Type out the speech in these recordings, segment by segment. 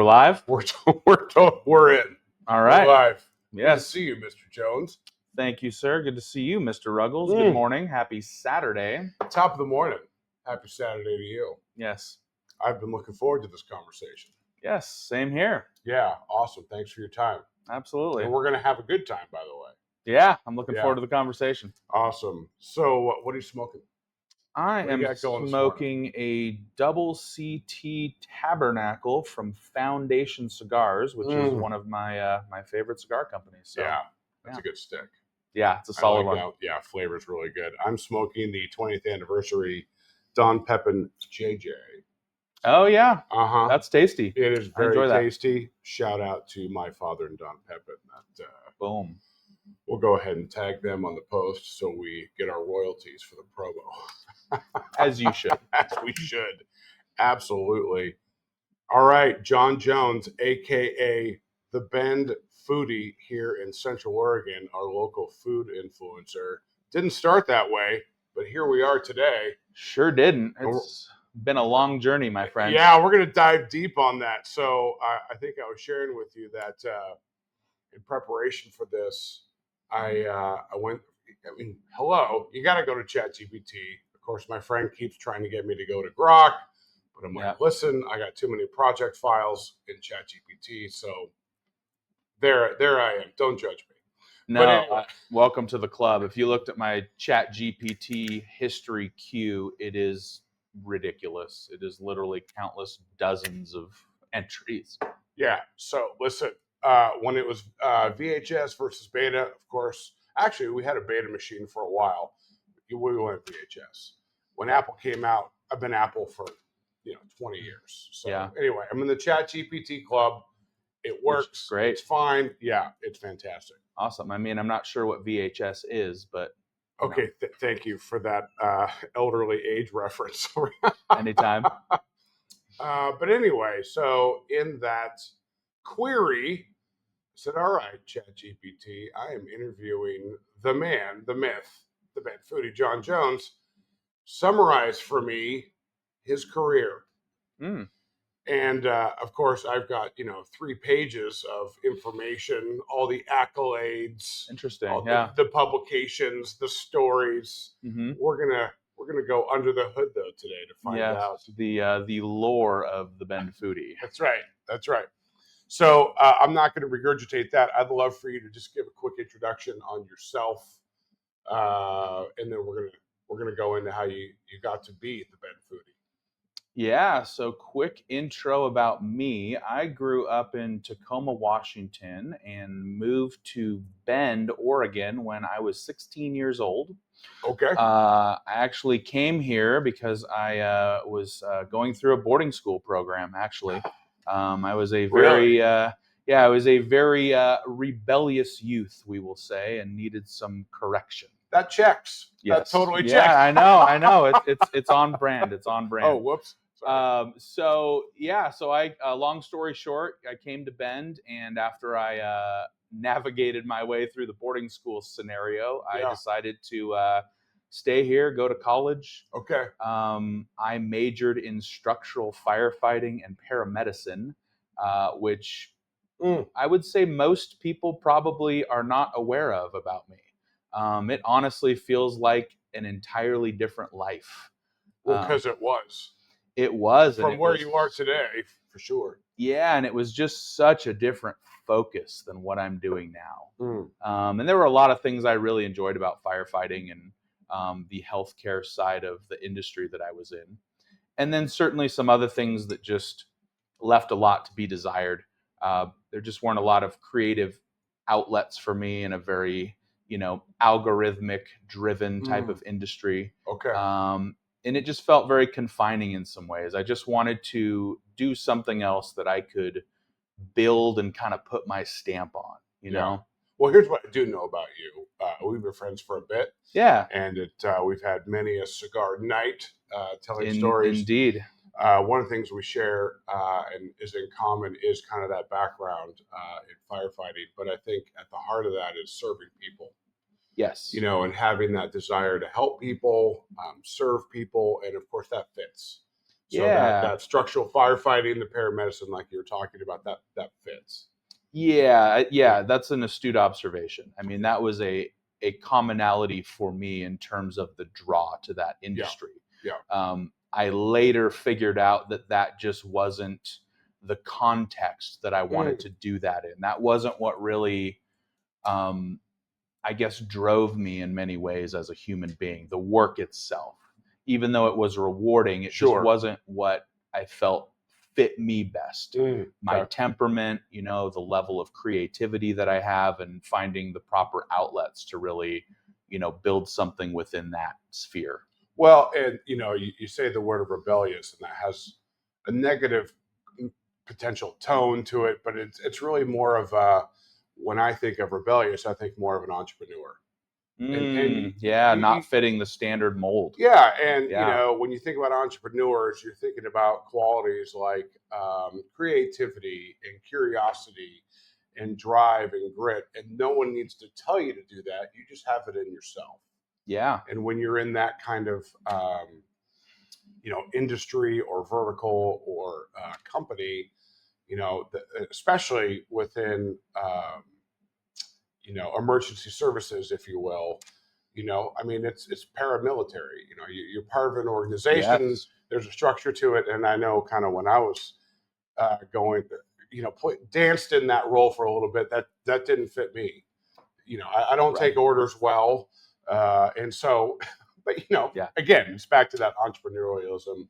live? We're in. All right. We're live. Good to Yes. see you, Mr. Jones. Thank you, sir. Good to see you, Mr. Ruggles. Good morning. Happy Saturday. Top of the morning. Happy Saturday to you. Yes. I've been looking forward to this conversation. Yes. Same here. Yeah, awesome. Thanks for your time. Absolutely. And we're going to have a good time, by the way. Yeah, I'm looking forward to the conversation. Awesome. So, what are you smoking? I What do you am got going this smoking a double CT Tabernacle from Foundation Cigars, which is one of my my favorite cigar companies. So, yeah, that's a good stick. Yeah, it's a solid one. That. Yeah, flavor's really good. I'm smoking the 20th anniversary Don Pepin JJ. Oh, yeah. Uh-huh. That's tasty. It is very tasty. Shout out to my father and Don Pepin. Boom. We'll go ahead and tag them on the post so we get our royalties for the promo. As you should. As we should. Absolutely. All right, John Jones, a.k.a. The Bend Foodie here in Central Oregon, our local food influencer. Didn't start that way, but here we are today. Sure didn't. It's been a long journey, my friend. Yeah, we're going to dive deep on that. So I think I was sharing with you that in preparation for this, I went, hello, you got to go to ChatGPT. Of course, my friend keeps trying to get me to go to Grok, but I'm like, listen, I got too many project files in ChatGPT, so there I am. Don't judge me. No, anyway. Welcome to the club. If you looked at my ChatGPT history queue, it is ridiculous. It is literally countless dozens of entries. Yeah, so listen, when it was VHS versus beta, of course, actually we had a beta machine for a while. We went VHS. When Apple came out, I've been Apple for 20 years. So anyway, I'm in the ChatGPT club. It works. Great. It's fine. Yeah, it's fantastic. Awesome. I mean, I'm not sure what VHS is, but okay. Thank you for that elderly age reference. Anytime. But anyway, so in that query, I said, all right, ChatGPT, I am interviewing the man, the myth, the bad foodie, John Jones. Summarize for me his career. And of course, I've got 3 pages of information, all the accolades, interesting, the publications, the stories. We're gonna go under the hood though today to find out the lore of the Bend Foodie. That's right. So I'm not going to regurgitate that. I'd love for you to just give a quick introduction on yourself, and then we're gonna go into how you got to be the Bend Foodie. Yeah, so quick intro about me. I grew up in Tacoma, Washington, and moved to Bend, Oregon when I was 16 years old. Okay. I actually came here because I was going through a boarding school program, actually. I was a very, I was a very rebellious youth, we will say, and needed some correction. That checks. Yes. That totally checks. Yeah, I know. It's on brand. It's on brand. Oh, whoops. So I, long story short, I came to Bend, and after I navigated my way through the boarding school scenario, I decided to stay here, go to college. Okay. I majored in structural firefighting and paramedicine, which I would say most people probably are not aware of about me. It honestly feels like an entirely different life. Well, because it was. It was. From where you are today, for sure. Yeah, and it was just such a different focus than what I'm doing now. And there were a lot of things I really enjoyed about firefighting and the healthcare side of the industry that I was in. And then certainly some other things that just left a lot to be desired. There just weren't a lot of creative outlets for me in a very, algorithmic driven type of industry. Okay. And it just felt very confining in some ways. I just wanted to do something else that I could build and kind of put my stamp on, you know? Well, here's what I do know about you. We've been friends for a bit. Yeah. And we've had many a cigar night telling stories. Indeed. One of the things we share and is in common is kind of that background in firefighting. But I think at the heart of that is serving people. Yes. And having that desire to help people, serve people, and of course that fits. So that Yeah. that structural firefighting, the paramedicine, like you were talking about, that fits. Yeah, that's an astute observation. I mean, that was a commonality for me in terms of the draw to that Yeah. industry. Yeah. I later figured out that that just wasn't the context that I wanted to do that in. That wasn't what really, um, I guess, drove me in many ways as a human being. The work itself, even though it was rewarding, it just Sure. wasn't what I felt fit me best. My Okay. temperament, the level of creativity that I have, and finding the proper outlets to really, build something within that sphere. Well, and you say the word rebellious, and that has a negative potential tone to it, but it's really more of a, when I think of rebellious, I think more of an entrepreneur. And Yeah, you not fitting the standard mold. yeah, and Yeah, when you think about entrepreneurs, you're thinking about qualities like creativity and curiosity and drive and grit, and no one needs to tell you to do that. You just have it in yourself. yeah, And when you're in that kind of industry or vertical or company, especially within emergency services, if you will. I mean, it's paramilitary. You're part of an organization. yes, There's a structure to it, and I know kind of when I was going, danced in that role for a little bit. That didn't fit me. I don't right, take orders well, and so, but yeah, again, it's back to that entrepreneurialism,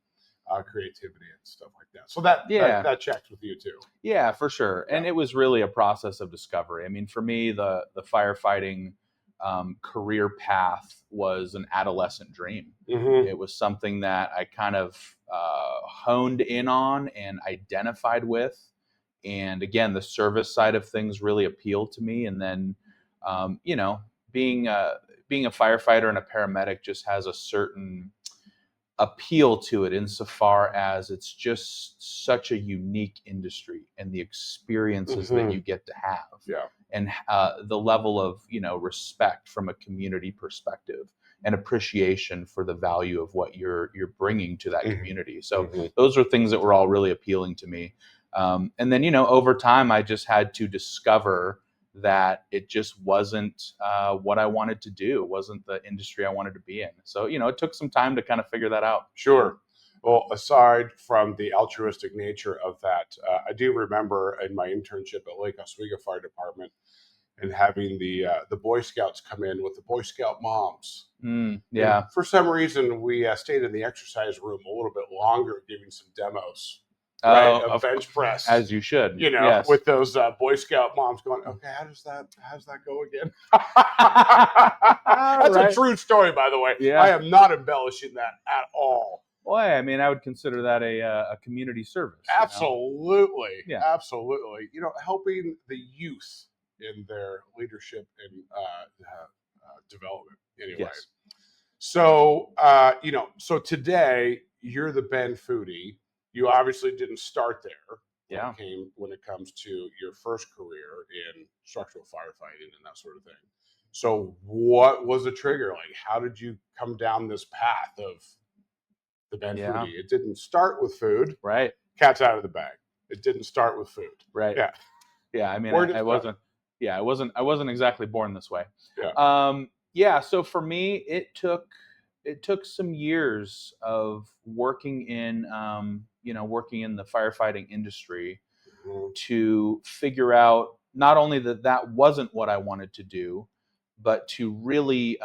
creativity, and stuff like that. So that that yeah. that checks with you too. Yeah, for sure. Yeah. And it was really a process of discovery. I mean, for me, the firefighting career path was an adolescent dream. Mm-hmm. It was something that I kind of honed in on and identified with. And again, the service side of things really appealed to me. And then, um, you know, being being a firefighter and a paramedic just has a certain appeal to it insofar as it's just such a unique industry, and the experiences that Mm-hmm. you get to have, Yeah. and the level of respect from a community perspective, and appreciation for the value of what you're bringing to that Mm-hmm. community. So Mm-hmm. those are things that were all really appealing to me. And then over time I just had to discover that it just wasn't what I wanted to do. It wasn't the industry I wanted to be in. So, it took some time to kind of figure that out. Sure. Well, aside from the altruistic nature of that, I do remember in my internship at Lake Oswego Fire Department and having the Boy Scouts come in with the Boy Scout moms. And Yeah. for some reason, we stayed in the exercise room a little bit longer, giving some demos, right, Oh, of bench press. as you should. You know, Yes. with those Boy Scout moms going, okay, how does that go again? That's a Right. true story, by the way. Yeah. I am not embellishing that at all. Well, I mean, I would consider that a community service. Absolutely. Yeah. Absolutely. Helping the youth in their leadership and development. Anyway. Yes. So, so today you're the Ben Foodie. You obviously didn't start there. Yeah. When it comes to your first career in structural firefighting and that sort of thing. So, what was the trigger? Like, how did you come down this path of the Ben Yeah. Foodie? It didn't start with food. Right. Cat's out of the bag. It didn't start with food. Right. Yeah. Yeah. I mean, Where did I it wasn't. Yeah, I wasn't exactly born this way. Yeah. Yeah. So for me, it took some years of working in working in the firefighting industry Mhm. to figure out not only that that wasn't what I wanted to do, but to really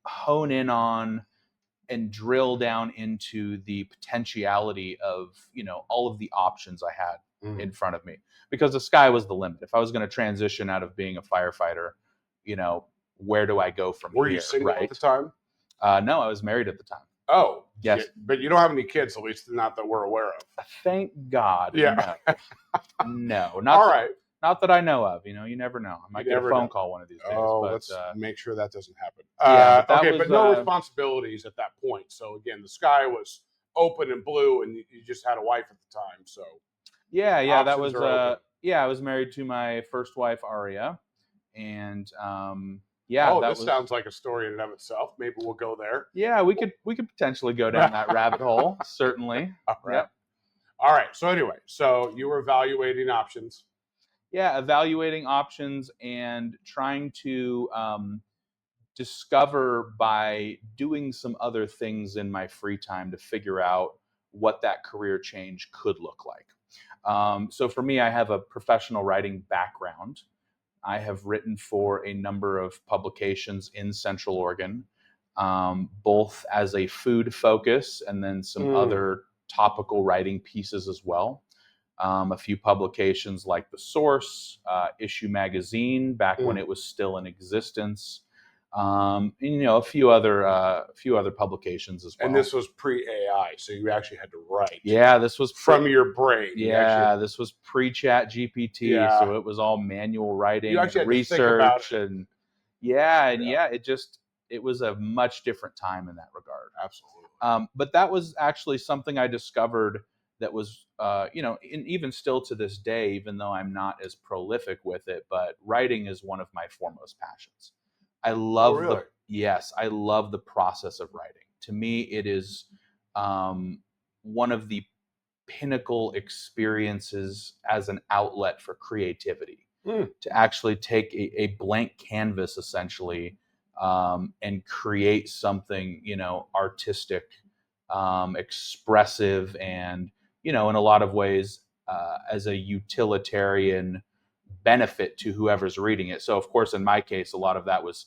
hone in on and drill down into the potentiality of all of the options I had Mhm. in front of me, because the sky was the limit. If I was going to transition out of being a firefighter, where do I go from Were you here, single at right? the time? No, I was married at the time. Oh, Yes. but you don't have any kids, at least not that we're aware of. Thank God. Yeah. No, All right. not that I know of. You never know. I might You get a never phone know. call one of these days. Oh, But let's make sure that doesn't happen. yeah, but that Okay, was but no responsibilities at that point. So again, the sky was open and blue, and you just had a wife at the time. So yeah, that options was are open. yeah. I was married to my first wife, Aria, and Yeah, this sounds like a story in and of itself. Maybe we'll go there. Yeah, we could potentially go down that rabbit hole. Certainly. All right. Yep. All right. So anyway, so you were evaluating options. Yeah, evaluating options and trying to discover by doing some other things in my free time to figure out what that career change could look like. So for me, I have a professional writing background. I have written for a number of publications in Central Oregon, both as a food focus and then some other topical writing pieces as well. A few publications like The Source, Issue Magazine, back when it was still in existence, and, a few other publications as well. And this was pre-AI, so you actually had to write. Yeah, this was from your brain. Yeah, this was pre-Chat GPT, so it was all manual writing, you actually had research, to think about it. and it was a much different time in that regard. Absolutely. But that was actually something I discovered that was, even still to this day, even though I'm not as prolific with it, but writing is one of my foremost passions. I love I love the process of writing. To me, it is one of the pinnacle experiences as an outlet for creativity. To actually take a blank canvas, essentially, and create something, artistic, expressive, and, in a lot of ways, as a utilitarian benefit to whoever's reading it. So, of course, in my case, a lot of that was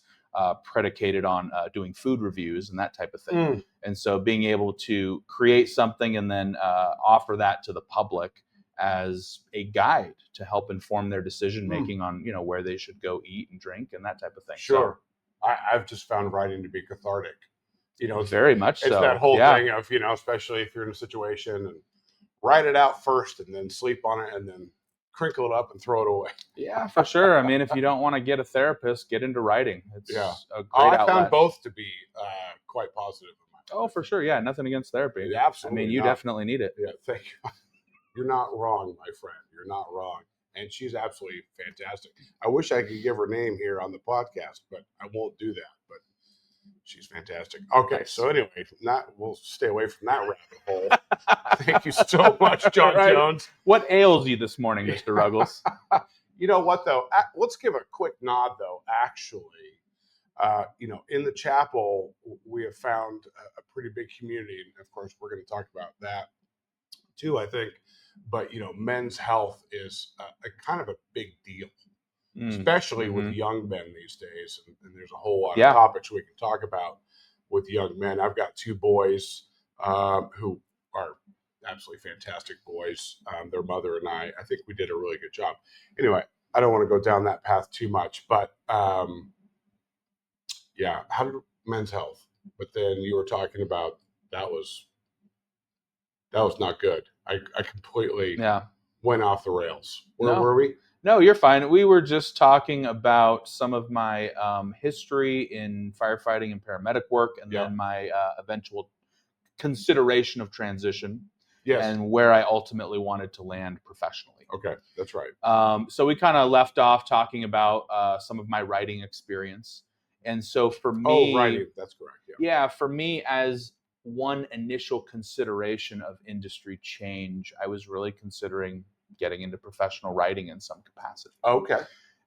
predicated on doing food reviews and that type of thing. And so being able to create something and then offer that to the public as a guide to help inform their decision making on, where they should go eat and drink and that type of thing. Sure. So, I've just found writing to be cathartic. It's very much so. It's that whole thing of, especially if you're in a situation, and write it out first and then sleep on it and then crinkle it up and throw it away. Yeah, for sure. I mean, if you don't want to get a therapist, get into writing. It's a great outlet. I found both to be quite positive. Oh, for sure. Yeah, nothing against therapy. Yeah, absolutely. I mean, you definitely need it. Yeah, thank you. You're not wrong, my friend. You're not wrong. And she's absolutely fantastic. I wish I could give her name here on the podcast, but I won't do that. But she's fantastic. Okay, so anyway, we'll stay away from that rabbit hole. Thank you so much, John Jones. What ails you this morning, Mr. Ruggles? You know what, though? Let's give a quick nod, though. Actually, in the chapel, we have found a pretty big community. And of course, we're going to talk about that too, I think. But, men's health is a kind of a big deal, especially with young men these days. And there's a whole lot of topics we can talk about with young men. I've got two boys who are absolutely fantastic boys. Their mother and I think we did a really good job. Anyway, I don't want to go down that path too much, but how did men's health? But then you were talking about that was not good. I completely went off the rails. Where were we? No, you're fine. We were just talking about some of my history in firefighting and paramedic work, and then my eventual consideration of transition. Yes. And where I ultimately wanted to land professionally. Okay, that's right. So we kind of left off talking about some of my writing experience. And so for me... Oh, writing, that's correct. Yeah, for me, as one initial consideration of industry change, I was really considering getting into professional writing in some capacity. Okay.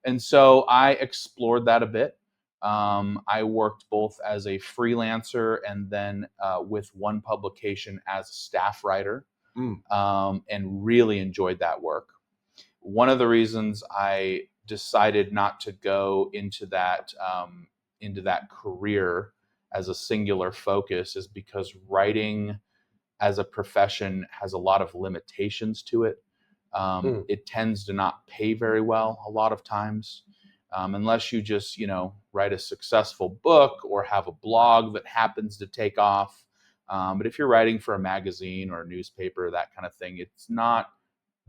And so I explored that a bit. I worked both as a freelancer and then with one publication as a staff writer, and really enjoyed that work. One of the reasons I decided not to go into that career as a singular focus is because writing as a profession has a lot of limitations to it. It tends to not pay very well a lot of times. Unless you just, write a successful book or have a blog that happens to take off. But if you're writing for a magazine or a newspaper, that kind of thing, it's not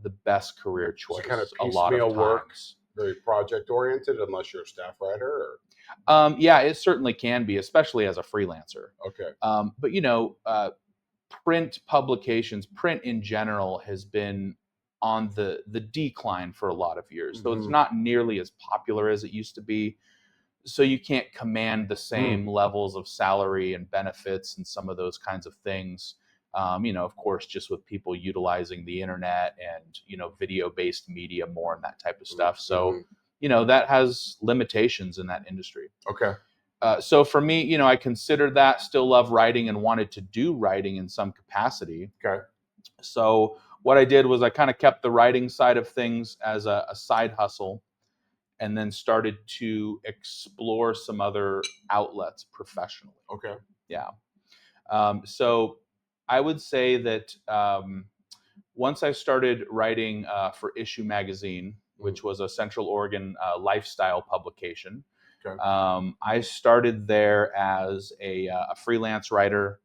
the best career choice. It's kind of a lot of times. Work, very project oriented, unless you're a staff writer. Or... yeah, it certainly can be, especially as a freelancer. Okay. But print publications, print in general, has been on the decline for a lot of years. Though it's not nearly as popular as it used to be. so you can't command the same levels of salary and benefits and some of those kinds of things. Of course, just with people utilizing the internet and, video-based media more and that type of stuff. So, that has limitations in that industry. Okay. So for me, I considered that, still love writing and wanted to do writing in some capacity. Okay. So what I did was I kind of kept the writing side of things as a side hustle, and then started to explore some other outlets professionally. Okay. Yeah. So I would say that once I started writing for Issue Magazine, which was a Central Oregon lifestyle publication, Okay. I started there as a freelance writer,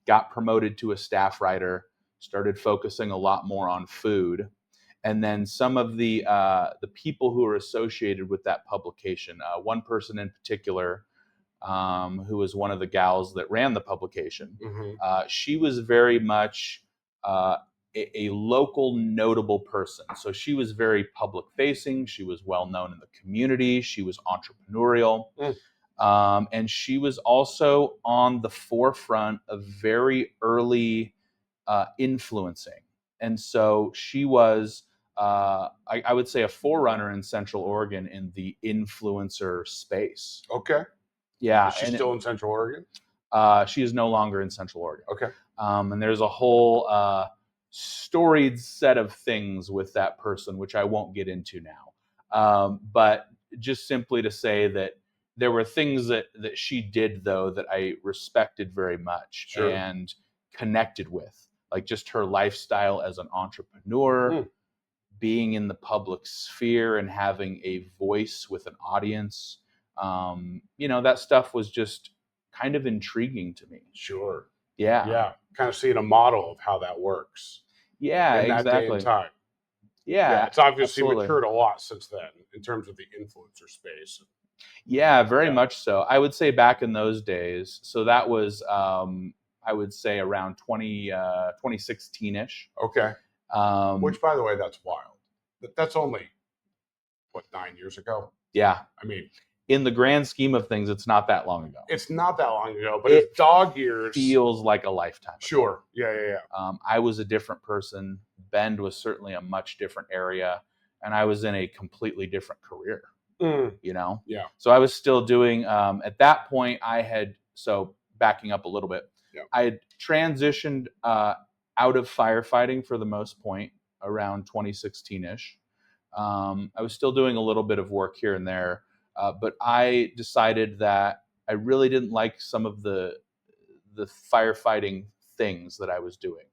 got promoted to a staff writer, started focusing a lot more on food. And then some of the people who are associated with that publication, one person in particular, who was one of the gals that ran the publication, she was very much a local notable person. So she was very public facing. She was well known in the community. She was entrepreneurial. And she was also on the forefront of very early influencing. And so she was, I would say, a forerunner in Central Oregon in the influencer space. Okay. Yeah. Is she still in Central Oregon? She is no longer in Central Oregon. Okay. And there's a whole storied set of things with that person, which I won't get into now. But just simply to say that there were things that she did, though, that I respected very much and connected with, like just her lifestyle as an entrepreneur, being in the public sphere and having a voice with an audience. That stuff was just kind of intriguing to me. Sure. Yeah. Yeah. Kind of seeing a model of how that works. Yeah, in that exactly. day and time. Yeah, It's obviously absolutely. matured a lot since then in terms of the influencer space. Yeah, very much so. I would say back in those days, so that was, I would say around 2016-ish. Okay. Which, by the way, that's wild. That's only, 9 years ago? Yeah. I mean, in the grand scheme of things, it's not that long ago. It's not that long ago, but it's dog years. Feels like a lifetime ago. Sure. Yeah. I was a different person. Bend was certainly a much different area, and I was in a completely different career. Yeah. So I was still doing, at that point, so backing up a little bit, I had transitioned out of firefighting for the most point around 2016-ish. I was still doing a little bit of work here and there, but I decided that I really didn't like some of the firefighting things that I was doing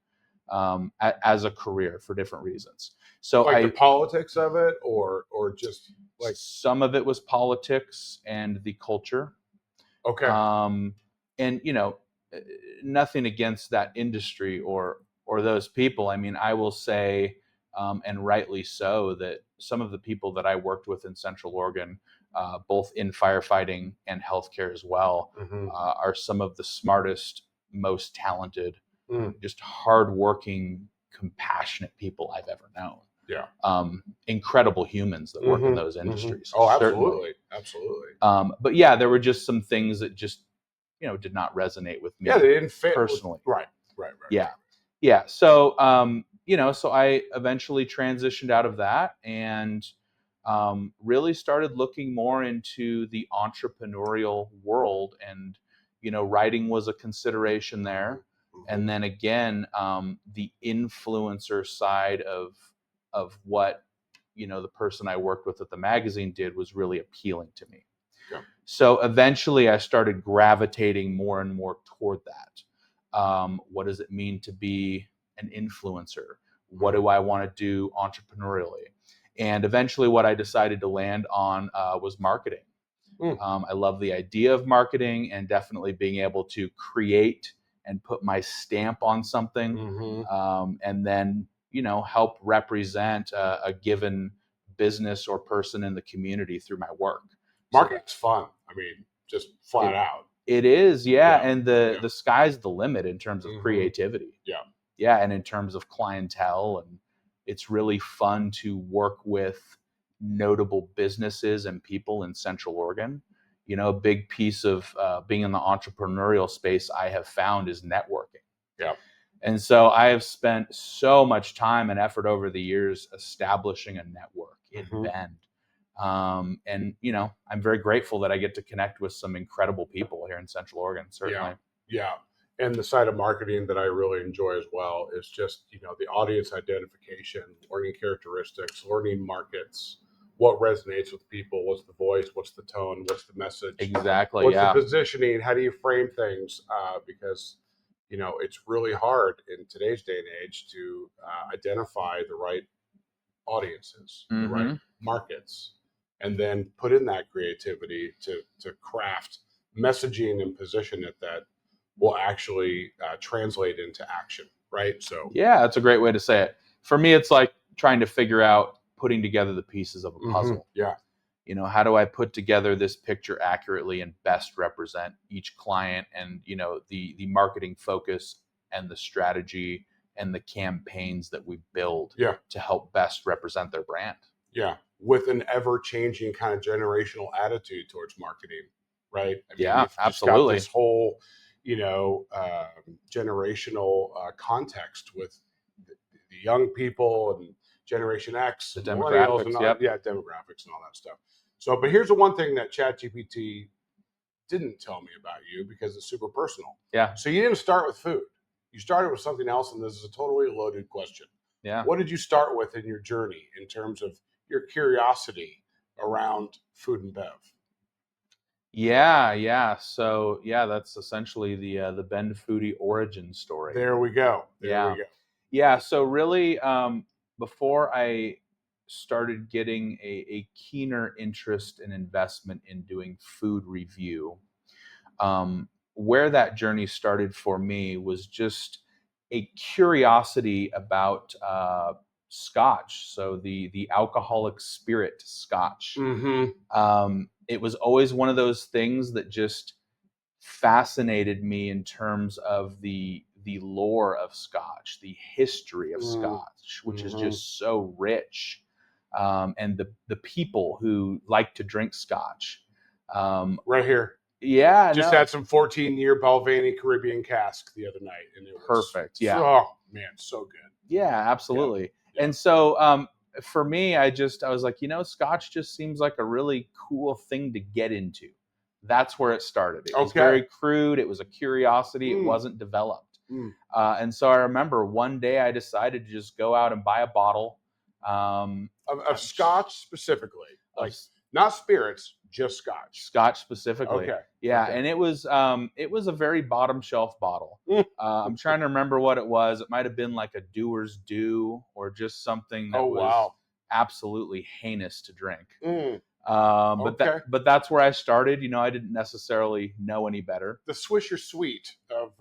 as a career for different reasons. So like the politics of it, or just like some of it was politics and the culture. Okay. And nothing against that industry or those people. I mean, I will say, and rightly so, that some of the people that I worked with in Central Oregon, both in firefighting and healthcare as well, are some of the smartest, most talented, just hardworking, compassionate people I've ever known. Yeah. Incredible humans that work in those industries. Oh, absolutely. Absolutely. But yeah, there were just some things that just, did not resonate with me. Yeah, they didn't fit personally. Right. Yeah. So, so I eventually transitioned out of that and really started looking more into the entrepreneurial world, and, writing was a consideration there. And then again, the influencer side of what, the person I worked with at the magazine did was really appealing to me. Yeah. So eventually I started gravitating more and more toward that. What does it mean to be an influencer? What do I want to do entrepreneurially? And eventually what I decided to land on was marketing. I love the idea of marketing and definitely being able to create and put my stamp on something, and then, help represent a given business or person in the community through my work. Marketing's fun. I mean, just flat out. It is, yeah. And the sky's the limit in terms of creativity. Yeah, and in terms of clientele, and it's really fun to work with notable businesses and people in Central Oregon. a big piece of being in the entrepreneurial space I have found is networking. Yeah. And so I have spent so much time and effort over the years establishing a network in Bend. And, I'm very grateful that I get to connect with some incredible people here in Central Oregon, certainly. Yeah. And the side of marketing that I really enjoy as well is just, the audience identification, learning characteristics, learning markets, what resonates with people, what's the voice, what's the tone, what's the message, Exactly. what's Yeah. the positioning, how do you frame things? Because, it's really hard in today's day and age to identify the right audiences, the right markets, and then put in that creativity to craft messaging and position it that will actually translate into action, right? So yeah, that's a great way to say it. For me, it's like trying to figure out putting together the pieces of a puzzle. Yeah. How do I put together this picture accurately and best represent each client and, the marketing focus and the strategy and the campaigns that we build to help best represent their brand. Yeah. With an ever-changing kind of generational attitude towards marketing, right? I mean, you've just got this whole, generational context with the young people and Generation X, The millennials, and demographics, demographics and all that stuff. So, but here's the one thing that ChatGPT didn't tell me about you because it's super personal. Yeah. So you didn't start with food. You started with something else, and this is a totally loaded question. Yeah. What did you start with in your journey in terms of your curiosity around food and bev? Yeah. So that's essentially the Bend Foodie Origin story. There we go. Yeah. So really, before I started getting a keener interest and investment in doing food review, where that journey started for me was just a curiosity about Scotch. So the alcoholic spirit Scotch. It was always one of those things that just fascinated me in terms of the lore of Scotch, the history of Scotch, which is just so rich, and the people who like to drink Scotch. Right here. Yeah, just had some 14-year Balvenie Caribbean cask the other night, and it was perfect. Yeah. Oh man, so good. Yeah, absolutely. Yeah. And so for me, I was like, Scotch just seems like a really cool thing to get into. That's where it started. It was very crude. It was a curiosity. It wasn't developed. And so I remember one day I decided to just go out and buy a bottle of Scotch specifically, like not spirits, just Scotch. Scotch specifically. Okay. Yeah, and it was a very bottom shelf bottle. I'm trying to remember what it was. It might have been like a Doer's Dew or just something that was absolutely heinous to drink. But that's where I started. I didn't necessarily know any better. The Swisher Sweet of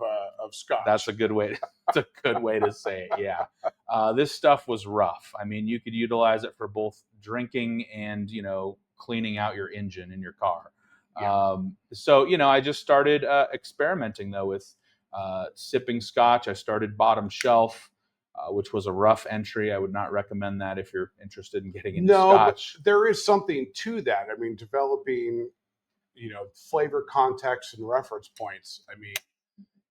Scotch. That's a good way. That's a good way to say it. Yeah. This stuff was rough. I mean, you could utilize it for both drinking and cleaning out your engine in your car. Yeah. So I just started experimenting though with sipping Scotch. I started bottom shelf. Which was a rough entry. I would not recommend that if you're interested in getting into Scotch. But there is something to that. I mean, developing, flavor context and reference points. I mean,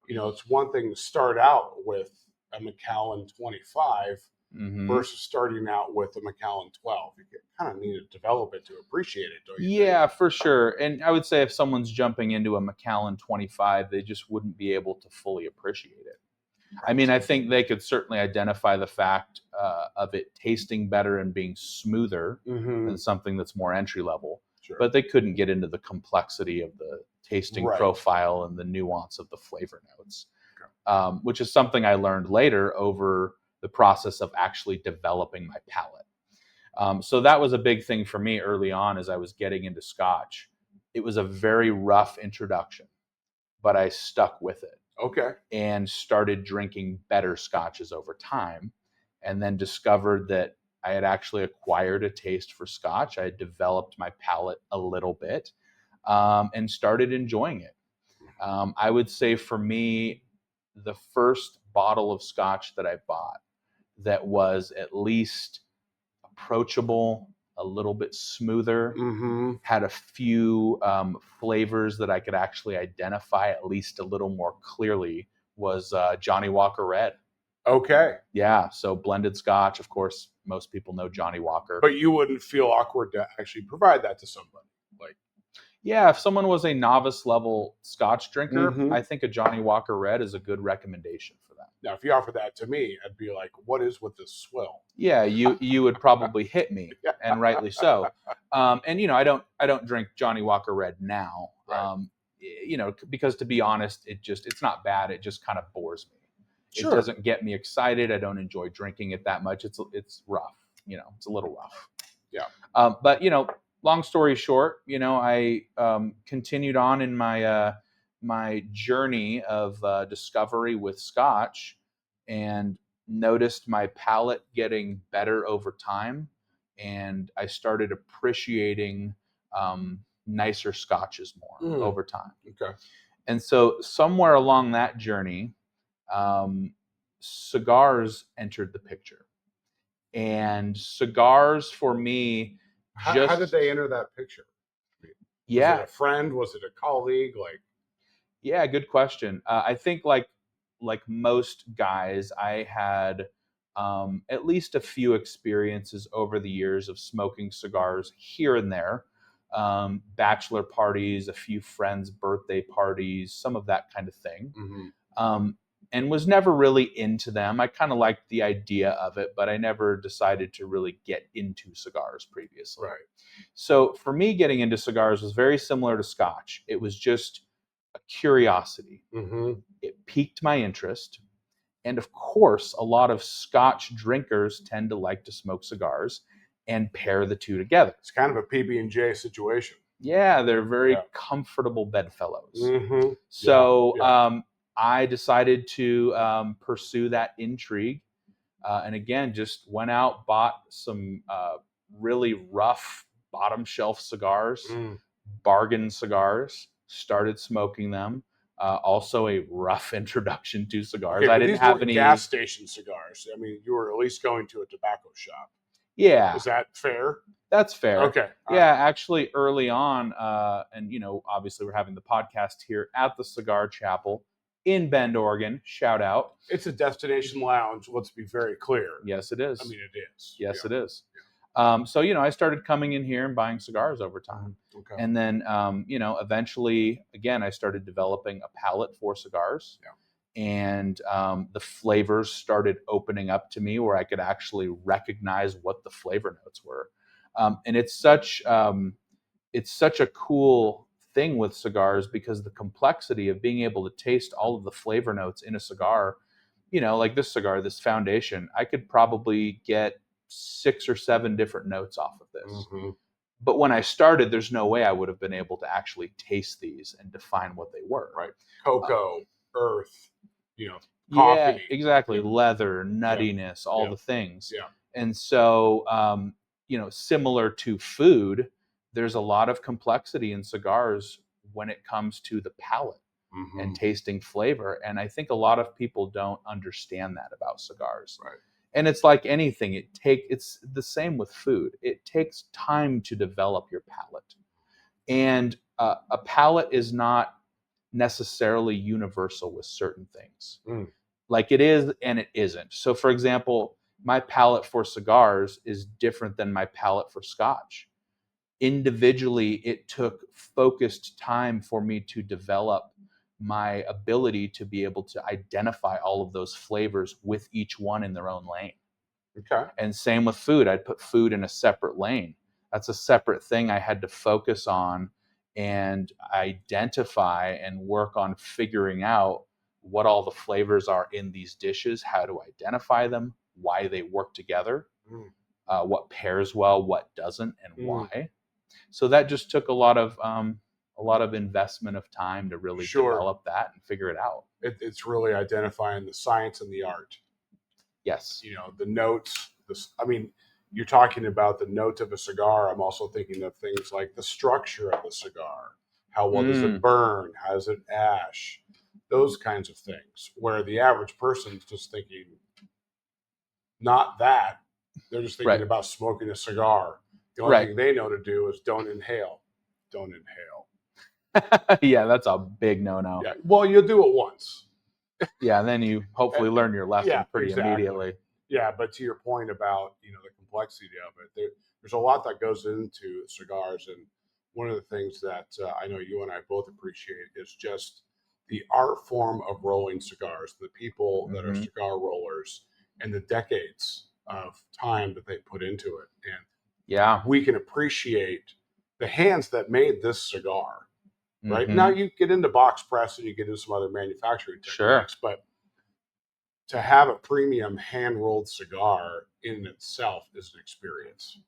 it's one thing to start out with a Macallan 25 versus starting out with a Macallan 12. You kind of need to develop it to appreciate it, don't you think? Yeah, for sure. And I would say if someone's jumping into a Macallan 25, they just wouldn't be able to fully appreciate it. I mean, I think they could certainly identify the fact of it tasting better and being smoother than something that's more entry level. Sure. But they couldn't get into the complexity of the tasting profile and the nuance of the flavor notes, which is something I learned later over the process of actually developing my palate. So that was a big thing for me early on as I was getting into Scotch. It was a very rough introduction, but I stuck with it. Okay. And started drinking better Scotches over time, and then discovered that I had actually acquired a taste for Scotch. I had developed my palate a little bit, and started enjoying it. I would say for me, the first bottle of Scotch that I bought that was at least approachable a little bit smoother, Mm-hmm. had a few flavors that I could actually identify at least a little more clearly, was Johnny Walker Red. Okay. Yeah, so blended Scotch, of course, most people know Johnny Walker. But you wouldn't feel awkward to actually provide that to somebody. Like, yeah, if someone was a novice level Scotch drinker, Mhm. I think a Johnny Walker Red is a good recommendation for them. now, if you offer that to me, I'd be like, what is with this swill? Yeah, you would probably hit me, and rightly so. And I don't drink Johnny Walker Red now. Right. Because to be honest, it's not bad. It just kind of bores me. Sure. It doesn't get me excited. I don't enjoy drinking it that much. It's rough. It's a little rough. Yeah. But long story short, I continued on in my journey of discovery with Scotch, and noticed my palate getting better over time, and I started appreciating nicer Scotches more over time. Okay. And so somewhere along that journey, cigars entered the picture. And cigars for me, How did they enter that picture? Was yeah, it a friend? Was it a colleague? Like, yeah, good question. I think like most guys, I had at least a few experiences over the years of smoking cigars here and there, bachelor parties, a few friends' birthday parties, some of that kind of thing. Mhm. And was never really into them. I kind of liked the idea of it, but I never decided to really get into cigars previously. Right. So for me, getting into cigars was very similar to Scotch. It was just a curiosity. Mm-hmm. It piqued my interest. And of course, a lot of Scotch drinkers tend to like to smoke cigars and pair the two together. It's kind of a PB&J situation. Yeah, they're very comfortable bedfellows. Mm-hmm. So I decided to pursue that intrigue. And again, just went out, bought some really rough bottom shelf cigars, bargain cigars, started smoking them. Also a rough introduction to cigars. Okay, I but didn't these have weren't any gas station cigars. I mean, you were at least going to a tobacco shop. Yeah, Is that fair? that's fair. Okay. Yeah, actually, early on, and obviously, we're having the podcast here at the Cigar Chapel in Bend, Oregon. Shout out! It's a destination lounge. Let's be very clear. Yes, it is. I mean, it is. Yes, it is. So I started coming in here and buying cigars over time, and then eventually, again, I started developing a palate for cigars. Yeah. And the flavors started opening up to me where I could actually recognize what the flavor notes were. And it's such a cool thing with cigars, because the complexity of being able to taste all of the flavor notes in a cigar, like this cigar, this Foundation, I could probably get 6 or 7 different notes off of this. Mm-hmm. But when I started, there's no way I would have been able to actually taste these and define what they were. Right. Cocoa, earth, coffee. Yeah, exactly. Leather, nuttiness, all the things. Yeah. And so, similar to food, there's a lot of complexity in cigars when it comes to the palate and tasting flavor. And I think a lot of people don't understand that about cigars. Right. And it's like anything, it's the same with food. It takes time to develop your palate. And a palate is not necessarily universal with certain things. Like it is and it isn't. So for example, my palate for cigars is different than my palate for Scotch. Individually, it took focused time for me to develop my ability to be able to identify all of those flavors with each one in their own lane. Okay. And same with food. I'd put food in a separate lane. That's a separate thing I had to focus on and identify and work on figuring out what all the flavors are in these dishes, how to identify them, why they work together, what pairs well, what doesn't, and why. So that just took a lot of investment of time to really develop that and figure it out. It's really identifying the science and the art. Yes. The notes. You're talking about the note of a cigar. I'm also thinking of things like the structure of the cigar. How well does it burn? How does it ash? Those kinds of things. Where the average person's just thinking, not that. They're just thinking about smoking a cigar. The only thing they know to do is don't inhale. Don't inhale. Yeah, that's a big no-no. Yeah. Well, you'll do it once. Yeah, and then you hopefully learn your lesson pretty exactly. immediately. Yeah, but to your point about the complexity of it, there's a lot that goes into cigars, and one of the things that I know you and I both appreciate is just the art form of rolling cigars, the people that are cigar rollers, and the decades of time that they put into it, and yeah, we can appreciate the hands that made this cigar. Right now, you get into box press and you get into some other manufacturing techniques, but to have a premium hand rolled cigar in itself is an experience.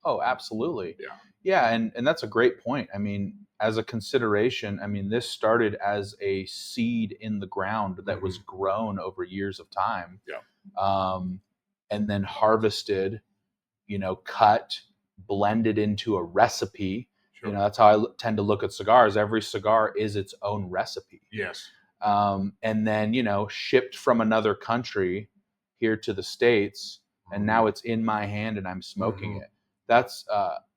Oh, absolutely. Yeah. Yeah, and that's a great point. I mean, as a consideration, I mean, this started as a seed in the ground that was grown over years of time. Yeah. And then harvested, cut, blended into a recipe. Sure. That's how I tend to look at cigars. Every cigar is its own recipe. Yes. And then, shipped from another country here to the States, and now it's in my hand and I'm smoking it. That's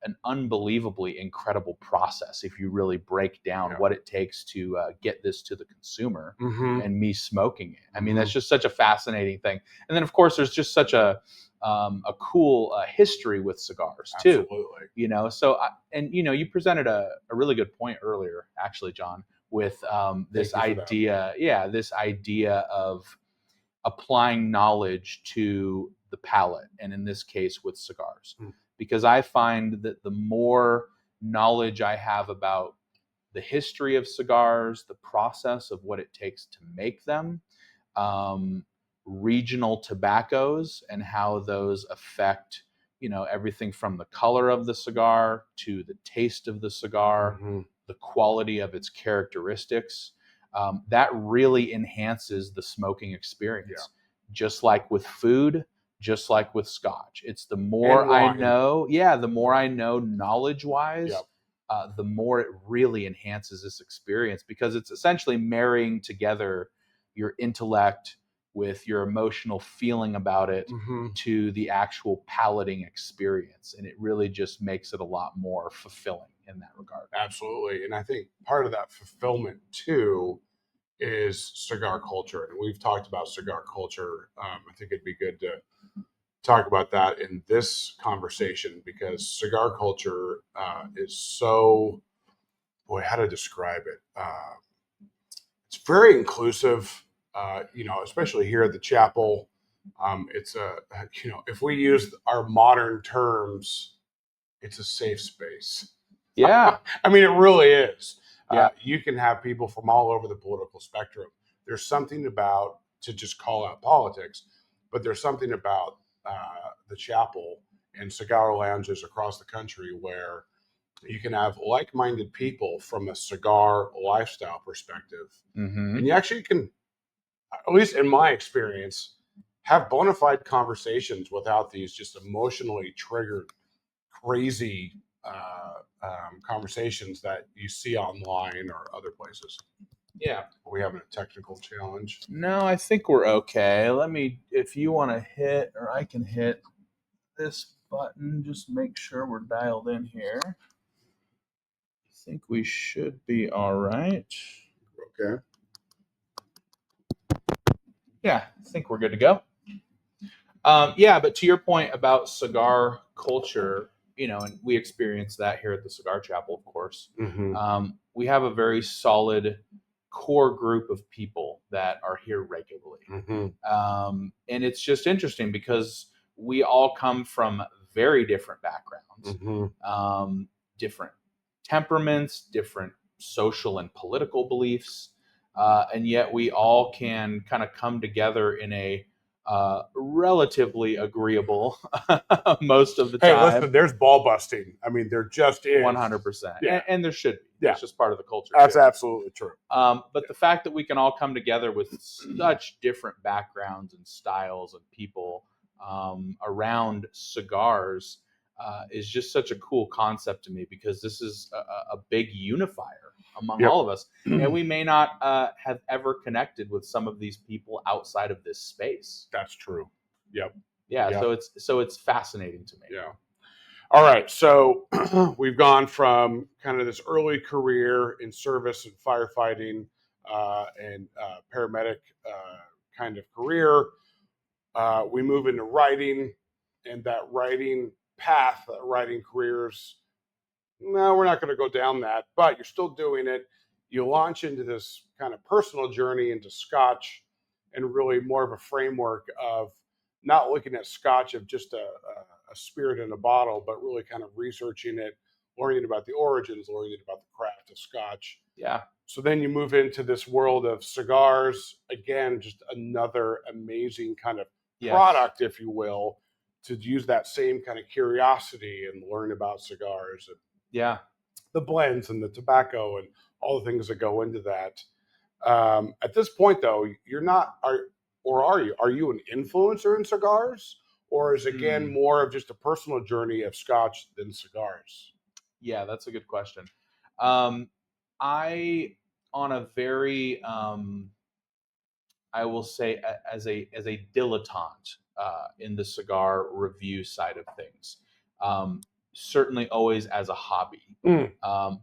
an unbelievably incredible process if you really break down what it takes to get this to the consumer and me smoking it. I mean, that's just such a fascinating thing. And then, of course, there's just such a cool history with cigars too. Absolutely. So you presented a really good point earlier, actually, John, with this idea, this idea of applying knowledge to the palate, and in this case with cigars. Because I find that the more knowledge I have about the history of cigars, the process of what it takes to make them, regional tobaccos and how those affect, everything from the color of the cigar to the taste of the cigar, the quality of its characteristics, that really enhances the smoking experience. Just like with food, just like with Scotch. It's the more I know, the more I know knowledge-wise, the more it really enhances this experience, because it's essentially marrying together your intellect with your emotional feeling about it to the actual palating experience. And it really just makes it a lot more fulfilling in that regard. Absolutely. And I think part of that fulfillment too is cigar culture. And we've talked about cigar culture. I think it'd be good to talk about that in this conversation, because cigar culture is so, how to describe it? It's very inclusive, especially here at the chapel. It's if we use our modern terms, it's a safe space. Yeah. I mean, it really is. You can have people from all over the political spectrum. There's something about, to just call out politics, but there's something about the chapel and cigar lounges across the country where you can have like-minded people from a cigar lifestyle perspective. And you actually can, at least in my experience, have bona fide conversations without these just emotionally triggered, crazy conversations that you see online or other places. Yeah. Are we having a technical challenge? No, I think we're okay. If you want to hit, or I can hit this button, just make sure we're dialed in here. I think we should be all right. Okay. Yeah, I think we're good to go. But to your point about cigar culture, and we experience that here at the Cigar Chapel, of course. We have a very solid core group of people that are here regularly. And it's just interesting because we all come from very different backgrounds, different temperaments, different social and political beliefs, and yet we all can kind of come together in a relatively agreeable most of the time. Hey, listen, there's ball busting. I mean, there just is. 100%. And there should be. Yeah. It's just part of the culture. That's absolutely true. But the fact that we can all come together with such different backgrounds and styles and people around cigars is just such a cool concept to me, because this is a big unifier among all of us. And we may not have ever connected with some of these people outside of this space. That's true. Yep. Yeah. So it's fascinating to me. Yeah. All right, so we've gone from kind of this early career in service and firefighting and paramedic kind of career. We move into writing, and that writing path, writing careers. No, we're not going to go down that, but you're still doing it. You launch into this kind of personal journey into Scotch, and really more of a framework of not looking at Scotch of just a spirit in a bottle, but really kind of researching it, learning about the origins, learning about the craft of Scotch. Yeah. So then you move into this world of cigars. Again, just another amazing kind of Yes. product, if you will, to use that same kind of curiosity and learn about cigars and Yeah. the blends and the tobacco and all the things that go into that. At this point, though, you're not, are you? Are you an influencer in cigars, or is again more of just a personal journey of Scotch than cigars? Yeah, that's a good question. I, on a very, I will say, as a dilettante in the cigar review side of things, certainly always as a hobby.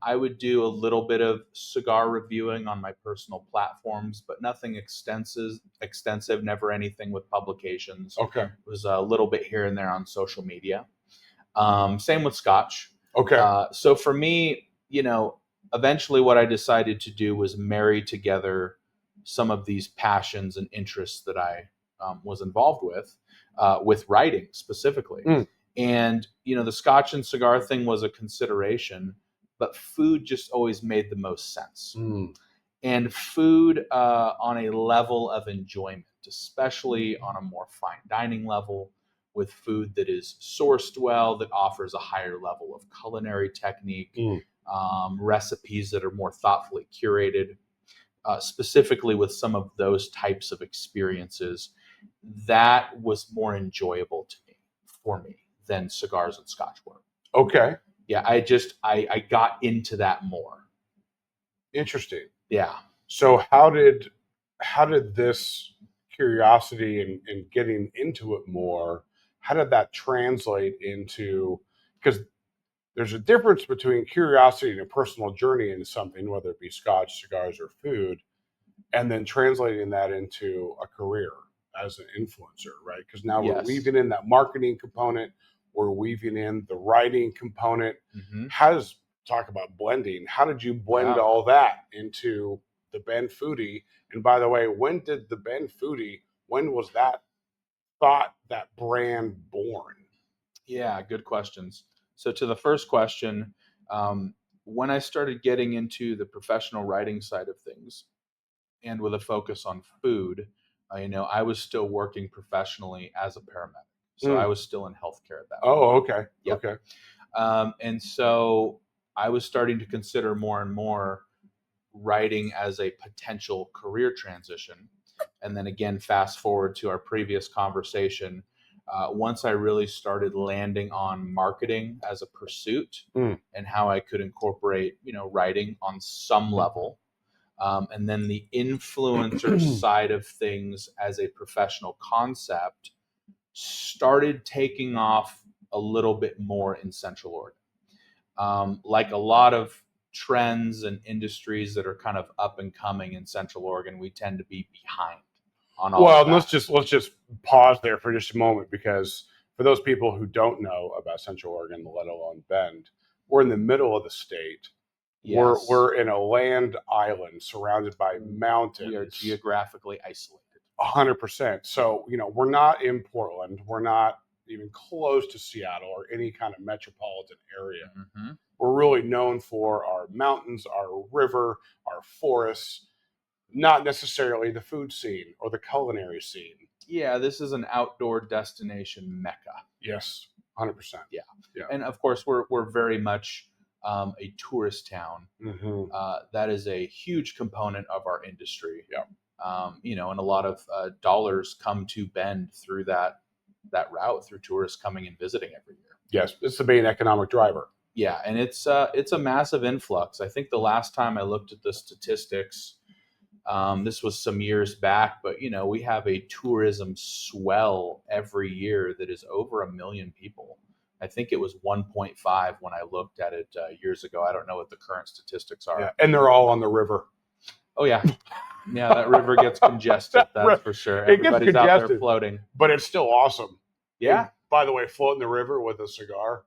I would do a little bit of cigar reviewing on my personal platforms, but nothing extensive. Extensive, never anything with publications. Okay. It was a little bit here and there on social media. Same with Scotch. Okay. So for me, eventually what I decided to do was marry together some of these passions and interests that I was involved with writing specifically. And, the Scotch and cigar thing was a consideration, but food just always made the most sense. And food on a level of enjoyment, especially on a more fine dining level, with food that is sourced well, that offers a higher level of culinary technique, recipes that are more thoughtfully curated, specifically with some of those types of experiences, that was more enjoyable for me than cigars and Scotch were. Okay. Yeah, I got into that more. Interesting. Yeah. So how did this curiosity and getting into it more, how did that translate into, because there's a difference between curiosity and a personal journey into something, whether it be Scotch, cigars, or food, and then translating that into a career as an influencer, right? Because now we're weaving in that marketing component, we're weaving in the writing component. How does, talk about blending, how did you blend all that into the Ben Foodie? And by the way, when did the Ben Foodie, when was that thought, that brand born? Yeah, good questions. So to the first question, when I started getting into the professional writing side of things, and with a focus on food, I was still working professionally as a paramedic. So I was still in healthcare at that point. Oh, okay. Yep. Okay. And so I was starting to consider more and more writing as a potential career transition. And then again, fast forward to our previous conversation, once I really started landing on marketing as a pursuit and how I could incorporate, writing on some level, and then the influencer side of things as a professional concept started taking off a little bit more in Central Oregon. Like a lot of trends and industries that are kind of up and coming in Central Oregon, we tend to be behind on all of that. let's just pause there for just a moment, because for those people who don't know about Central Oregon, let alone Bend, we're in the middle of the state. Yes. We're in a land island surrounded by mountains. We are geographically isolated. 100%. So, we're not in Portland. We're not even close to Seattle or any kind of metropolitan area. We're really known for our mountains, our river, our forests, not necessarily the food scene or the culinary scene. Yeah, this is an outdoor destination mecca. Yes, 100%. Yeah. And of course, we're very much a tourist town. That is a huge component of our industry. Yeah. And a lot of dollars come to Bend through that route, through tourists coming and visiting every year. Yes, it's the main economic driver. Yeah, and it's a massive influx. I think the last time I looked at the statistics, this was some years back, but we have a tourism swell every year that is over 1 million people I think it was 1.5 when I looked at it years ago. I don't know what the current statistics are. Yeah, and they're all on the river. Oh yeah, yeah. That river gets congested. That's for sure. Everybody's out there floating, but it's still awesome. Yeah. And by the way, floating the river with a cigar.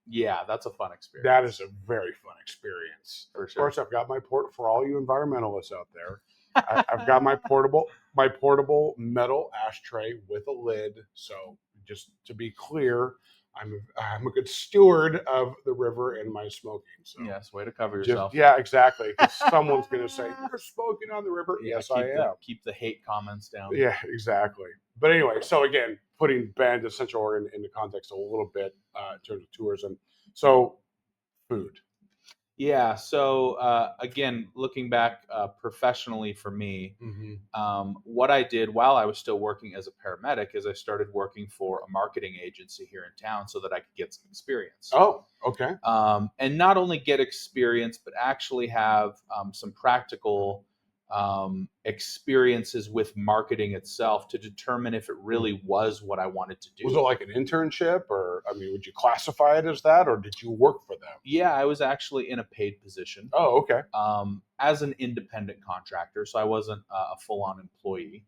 Yeah, that's a fun experience. That is a very fun experience. For sure. Of course, I've got my for all you environmentalists out there. I've got my portable metal ashtray with a lid. So just to be clear, I'm a good steward of the river and my smoking. So yes, way to cover yourself. Yeah, exactly. Because someone's going to say you're smoking on the river. Yeah, yes, I am. Keep the hate comments down. Yeah, exactly. But anyway, so again, putting Bend to Central Oregon into context a little bit in terms of tourism. So, food. Yeah. So again, looking back professionally for me, what I did while I was still working as a paramedic is I started working for a marketing agency here in town so that I could get some experience. Oh, okay. And not only get experience, but actually have some practical experiences with marketing itself to determine if it really was what I wanted to do. Was it like an internship, or would you classify it as that, or did you work for them? Yeah, I was actually in a paid position. Oh, okay. As an independent contractor, so I wasn't a full-on employee,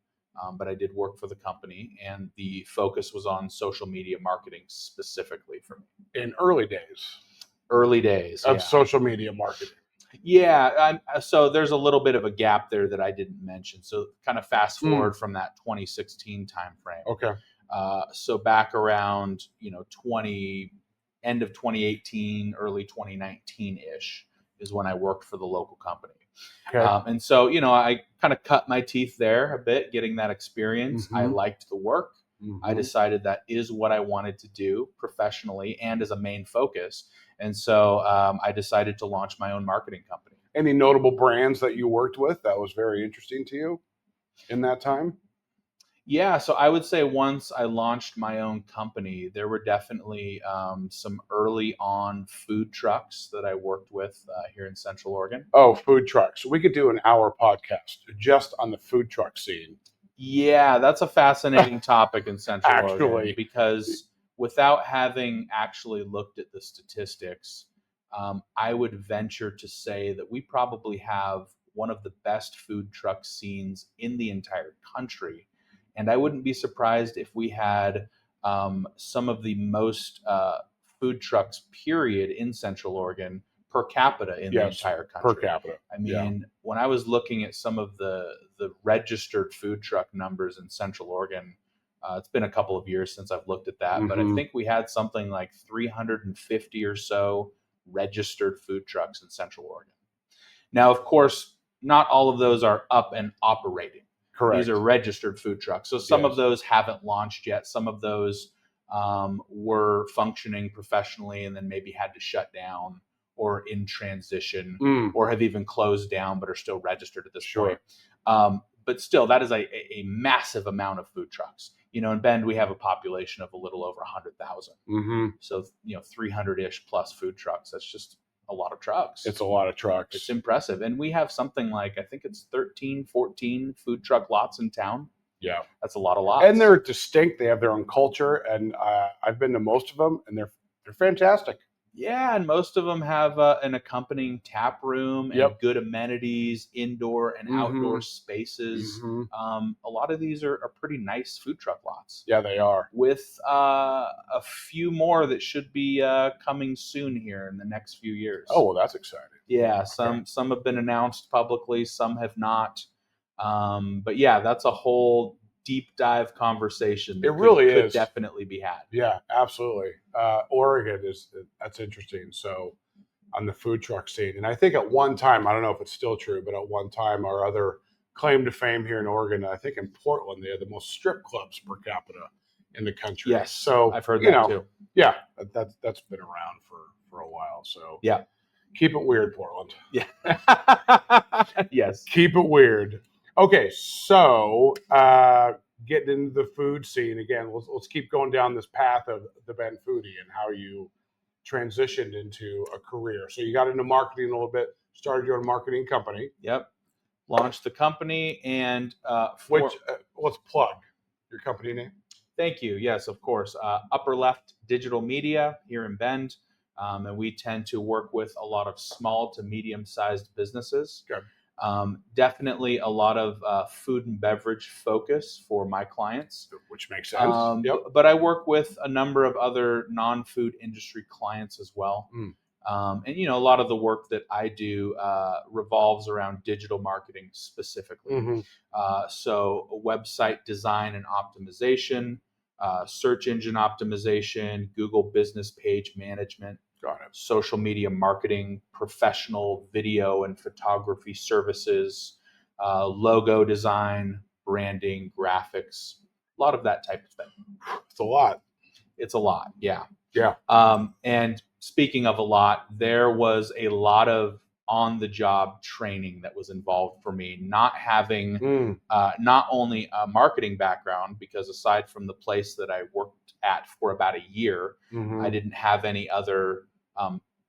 but I did work for the company, and the focus was on social media marketing specifically for me. In early days of social media marketing. Yeah, so there's a little bit of a gap there that I didn't mention. So kind of fast forward from that 2016 timeframe. Okay. So back around end of 2018, early 2019 ish is when I worked for the local company. Okay. And so I kind of cut my teeth there a bit, getting that experience. I liked the work. I decided that is what I wanted to do professionally and as a main focus. And so I decided to launch my own marketing company. Any notable brands that you worked with that was very interesting to you in that time? Yeah, so I would say once I launched my own company, there were definitely some early on food trucks that I worked with here in Central Oregon. Oh, food trucks. We could do an hour podcast just on the food truck scene. Yeah, that's a fascinating topic in Central Oregon because without having actually looked at the statistics, I would venture to say that we probably have one of the best food truck scenes in the entire country. And I wouldn't be surprised if we had some of the most food trucks, period, in Central Oregon per capita in the entire country. Per capita. I mean, when I was looking at some of the registered food truck numbers in Central Oregon, it's been a couple of years since I've looked at that, but I think we had something like 350 or so registered food trucks in Central Oregon. Now, of course, not all of those are up and operating. Correct. These are registered food trucks. So some of those haven't launched yet. Some of those were functioning professionally and then maybe had to shut down or in transition or have even closed down but are still registered at this point. But still, that is a massive amount of food trucks. In Bend, we have a population of a little over 100,000. So, 300-ish plus food trucks. That's just a lot of trucks. It's a lot of trucks. It's impressive. And we have something like, I think it's 13, 14 food truck lots in town. Yeah. That's a lot of lots. And they're distinct. They have their own culture. And I've been to most of them, and they're fantastic. Yeah, and most of them have an accompanying tap room and good amenities, indoor and outdoor spaces. A lot of these are pretty nice food truck lots. Yeah, they are. With a few more that should be coming soon here in the next few years. Oh, well, that's exciting. Yeah, some have been announced publicly, some have not. But yeah, that's a whole deep dive conversation that could definitely be had. Yeah, absolutely. Oregon that's interesting. So on the food truck scene, and I think at one time, I don't know if it's still true, but at one time our other claim to fame here in Oregon, I think in Portland, they had the most strip clubs per capita in the country. Yes, so I've heard that too. Yeah, that's been around for a while. So yeah, keep it weird, Portland. Yeah. Yes, keep it weird. Okay, so getting into the food scene again, let's keep going down this path of the Bend Foodie and how you transitioned into a career. So you got into marketing a little bit, started your own marketing company. Yep, launched the company, and let's plug your company name. Thank you. Yes, of course. Upper Left Digital Media here in Bend. And we tend to work with a lot of small to medium-sized businesses. Good. Definitely a lot of food and beverage focus for my clients. Which makes sense. Yep. But I work with a number of other non-food industry clients as well. And a lot of the work that I do revolves around digital marketing specifically. So website design and optimization, search engine optimization, Google business page management, social media marketing, professional video and photography services, logo design, branding, graphics, a lot of that type of thing. It's a lot. It's a lot, yeah. Yeah. And speaking of a lot, there was a lot of on-the-job training that was involved for me, not having not only a marketing background, because aside from the place that I worked at for about a year, I didn't have any other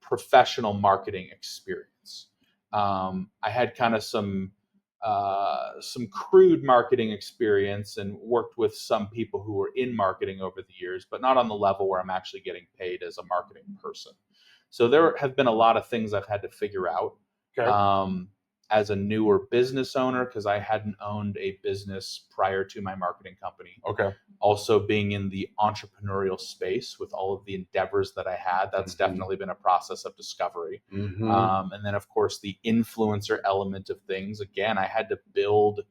professional marketing experience. I had kind of some crude marketing experience and worked with some people who were in marketing over the years, but not on the level where I'm actually getting paid as a marketing person. So there have been a lot of things I've had to figure out as a newer business owner, because I hadn't owned a business prior to my marketing company. Also being in the entrepreneurial space with all of the endeavors that I had, that's definitely been a process of discovery. And then, of course, the influencer element of things. Again, I had to build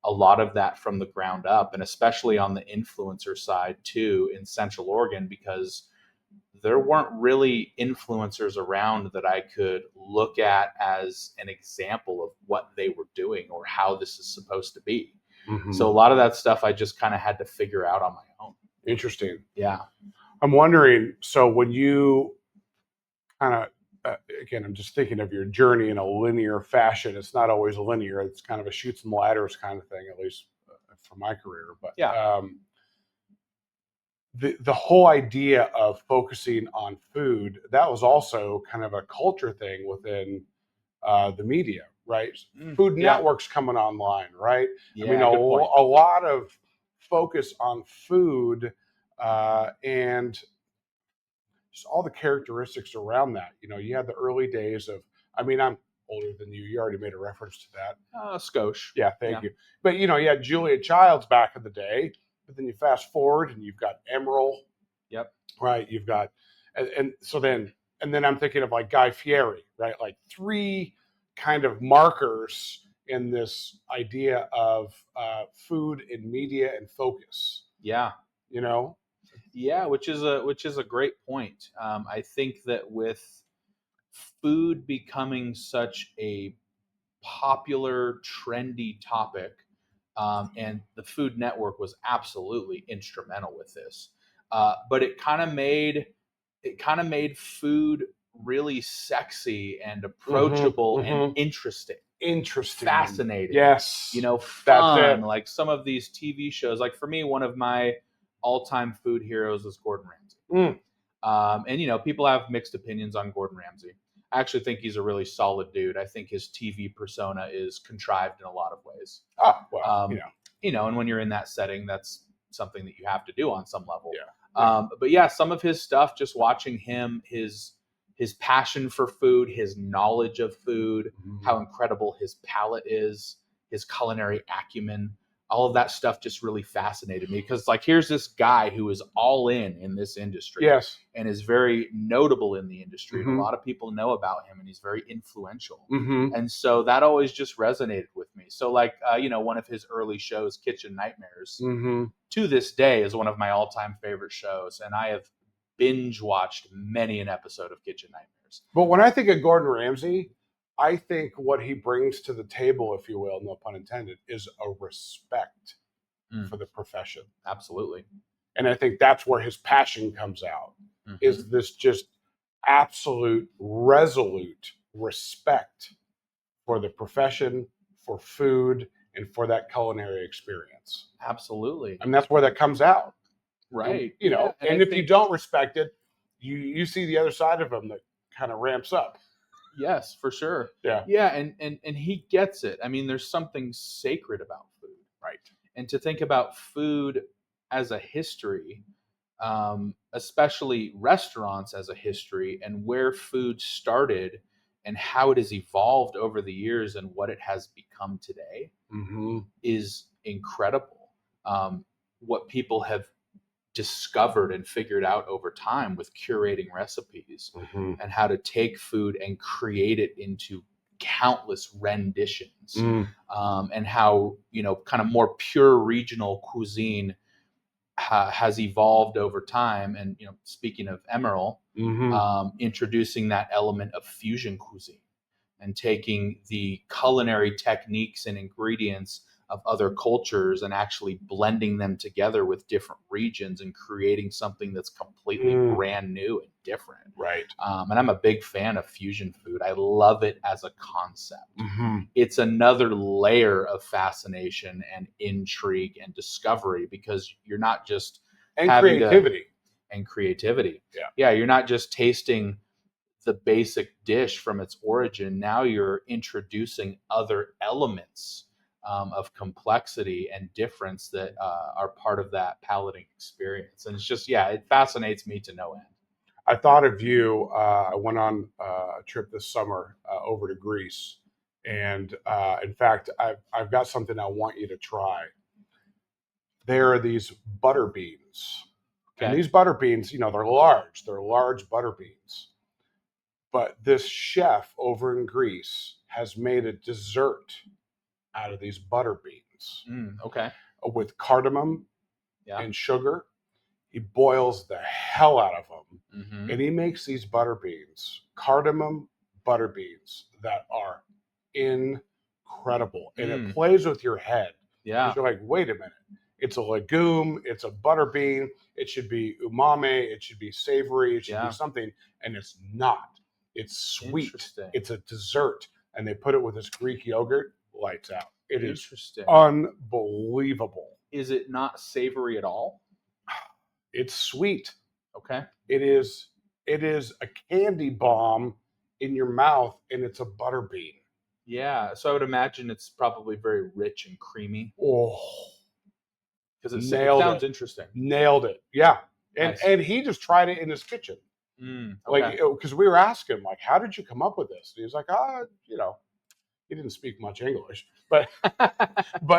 a lot of that from the ground up, and especially on the influencer side too in Central Oregon, because there weren't really influencers around that I could look at as an example of what they were doing or how this is supposed to be. So a lot of that stuff I just kind of had to figure out on my own. Interesting. Yeah. I'm wondering, so when you kind of, again, I'm just thinking of your journey in a linear fashion. It's not always linear. It's kind of a chutes and ladders kind of thing, at least for my career. But the whole idea of focusing on food, that was also kind of a culture thing within the media, right? Food networks coming online, right? I mean, a lot of focus on food and just all the characteristics around that. You had the early days of, I mean, I'm older than you. You already made a reference to that. Scotch. Yeah, thank you. But, you had Julia Childs back in the day. But then you fast forward and you've got Emerald. Right. You've got, and then I'm thinking of like Guy Fieri, right? Like three kind of markers in this idea of food and media and focus. Yeah. Yeah, which is a great point. I think that with food becoming such a popular, trendy topic, and the Food Network was absolutely instrumental with this. But it kind of made food really sexy and approachable and interesting, fascinating. Yes, fun. Like some of these TV shows. Like for me, one of my all-time food heroes is Gordon Ramsay. And people have mixed opinions on Gordon Ramsay. I actually think he's a really solid dude. I think his TV persona is contrived in a lot of ways. And when you're in that setting, that's something that you have to do on some level. But yeah, some of his stuff, just watching him, his passion for food, his knowledge of food, how incredible his palate is, his culinary acumen, all of that stuff just really fascinated me, because like here's this guy who is all in this industry, and is very notable in the industry. And a lot of people know about him, and he's very influential. And so that always just resonated with me. So like one of his early shows, Kitchen Nightmares, to this day is one of my all-time favorite shows, and I have binge watched many an episode of Kitchen Nightmares. But when I think of Gordon Ramsay, I think what he brings to the table, if you will, no pun intended, is a respect for the profession. Absolutely. And I think that's where his passion comes out, is this just absolute, resolute respect for the profession, for food, and for that culinary experience. Absolutely. And that's where that comes out. Right. And if you don't respect it, you see the other side of him that kind of ramps up. Yes, for sure. Yeah. And he gets it. I mean, there's something sacred about food. Right. And to think about food as a history, especially restaurants as a history, and where food started and how it has evolved over the years and what it has become today is incredible. What people have discovered and figured out over time with curating recipes and how to take food and create it into countless renditions, and how, kind of more pure regional cuisine has evolved over time. And, speaking of Emerald, introducing that element of fusion cuisine and taking the culinary techniques and ingredients of other cultures and actually blending them together with different regions and creating something that's completely brand new and different. Right. And I'm a big fan of fusion food. I love it as a concept. It's another layer of fascination and intrigue and discovery, because you're not just creativity. Yeah, you're not just tasting the basic dish from its origin. Now you're introducing other elements of complexity and difference that are part of that palating experience. And it's just, it fascinates me to no end. I thought of you. I went on a trip this summer over to Greece. And in fact, I've got something I want you to try. There are these butter beans. Okay. And these butter beans, they're large. They're large butter beans. But this chef over in Greece has made a dessert out of these butter beans. Okay. With cardamom and sugar. He boils the hell out of them. And he makes these butter beans, cardamom butter beans, that are incredible. And it plays with your head. Yeah. You're like, wait a minute. It's a legume. It's a butter bean. It should be umami. It should be savory. It should be something. And it's not. It's sweet. It's a dessert. And they put it with this Greek yogurt. Lights out. It is unbelievable. Is it not savory at all? It's sweet. Okay. It is a candy bomb in your mouth, and it's a butter bean. Yeah. So I would imagine it's probably very rich and creamy. Oh. Because it sounds interesting. Nailed it. Yeah. And he just tried it in his kitchen. Okay. Like, because we were asking him, like, how did you come up with this? And he was like, he didn't speak much English, but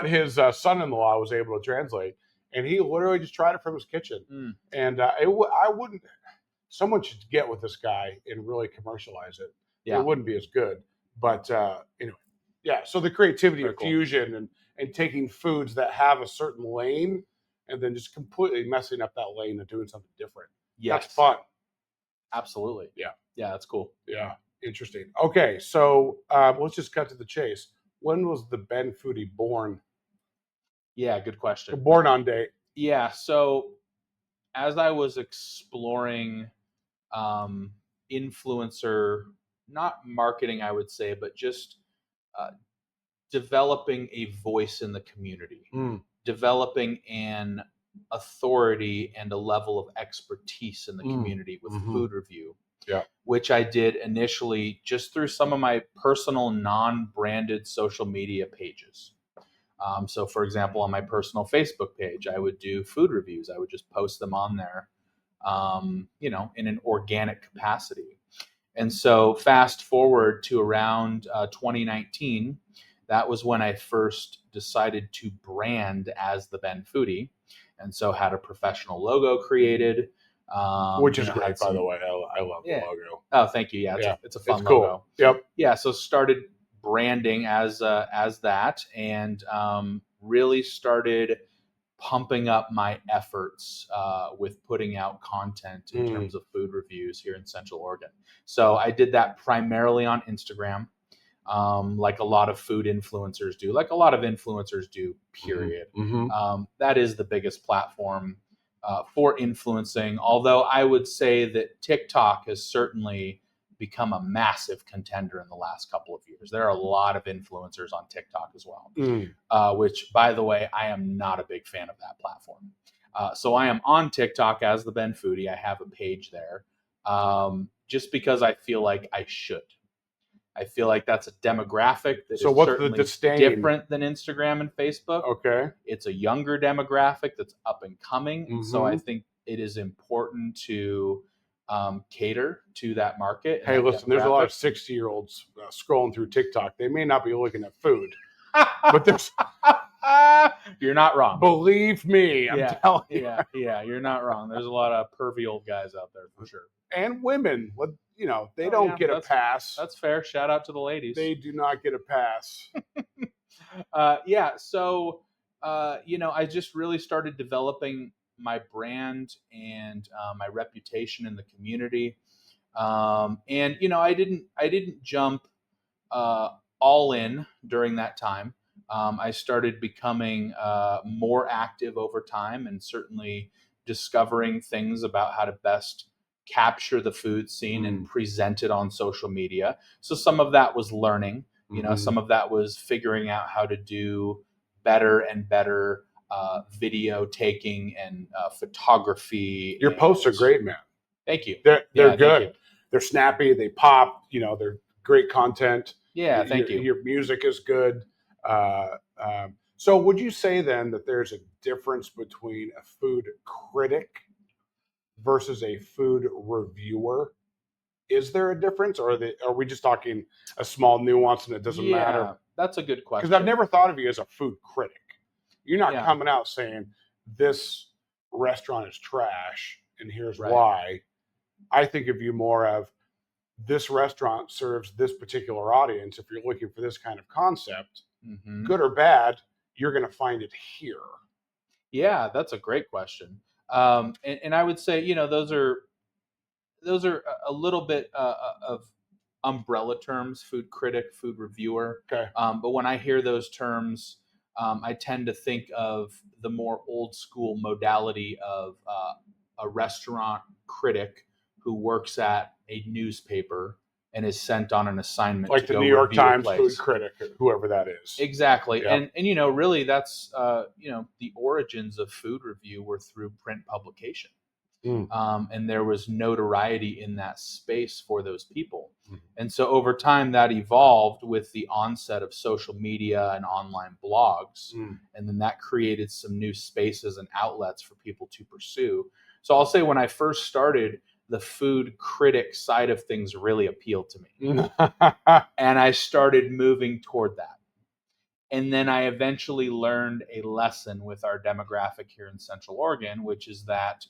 his son-in-law was able to translate, and he literally just tried it from his kitchen. And I wouldn't. Someone should get with this guy and really commercialize it. Yeah. It wouldn't be as good, but anyway, yeah. So the creativity of fusion and taking foods that have a certain lane and then just completely messing up that lane and doing something different. Yes. That's fun. Absolutely. Yeah. Yeah, that's cool. Yeah. Interesting. Okay, so let's just cut to the chase. When was the Ben Foodie born? Yeah, good question. Born on date. Yeah, so as I was exploring influencer, not marketing, I would say, but just developing a voice in the community, developing an authority and a level of expertise in the community with food review. Yeah. Which I did initially just through some of my personal non-branded social media pages. So, for example, on my personal Facebook page, I would do food reviews. I would just post them on there, in an organic capacity. And so fast forward to around 2019, that was when I first decided to brand as the Ben Foodie. And so had a professional logo created. Which is great, by the way. I love the logo. Oh, thank you. Yeah, it's a fun cool. logo. Yep. Yeah, so started branding as that, and really started pumping up my efforts with putting out content in terms of food reviews here in Central Oregon. So I did that primarily on Instagram, like a lot of food influencers do, like a lot of influencers do, period. That is the biggest platform for influencing, although I would say that TikTok has certainly become a massive contender in the last couple of years. There are a lot of influencers on TikTok as well, which, by the way, I am not a big fan of that platform. So I am on TikTok as the Ben Foodie. I have a page there just because I feel like I should. I feel like that's a demographic that So is what's the certainly disdain? different than Instagram and Facebook. Okay. It's a younger demographic that's up and coming. And so I Mhm. think it is important to cater to that market. And Hey, that listen, there's a lot of demographic. 60-year-olds scrolling through TikTok. They may not be looking at food, but there's, You're not wrong. believe me, I'm Yeah, telling you. yeah, you're not wrong. There's a lot of pervy old guys out there for sure. And women, they Oh, don't get a pass. That's fair. Shout out to the ladies. They do not get a pass. Yeah. So, I just really started developing my brand and my reputation in the community. And I didn't jump all in during that time. I started becoming more active over time, and certainly discovering things about how to best capture the food scene and present it on social media. So some of that was learning. Some of that was figuring out how to do better and better video taking and photography. Your posts are great, man. Thank you. They're Yeah, good. They're snappy. They pop. They're great content. Yeah, thank you. Your music is good. So would you say then that there's a difference between a food critic versus a food reviewer? Is there a difference, or are we just talking a small nuance and it doesn't matter? That's a good question. Because I've never thought of you as a food critic. You're not Yeah. coming out saying this restaurant is trash and here's Right. why. I think of you more of this restaurant serves this particular audience. If you're looking for this kind of concept, good or bad, you're going to find it here. Yeah, that's a great question. And I would say, those are a little bit of umbrella terms: food critic, food reviewer. Okay. But when I hear those terms, I tend to think of the more old school modality of a restaurant critic who works at a newspaper and is sent on an assignment, like the New York Times food critic, whoever that is. Exactly. Yeah. And really that's the origins of food review were through print publication. And there was notoriety in that space for those people. And so over time that evolved with the onset of social media and online blogs. And then that created some new spaces and outlets for people to pursue. So I'll say when I first started, the food critic side of things really appealed to me. And I started moving toward that. And then I eventually learned a lesson with our demographic here in Central Oregon, which is that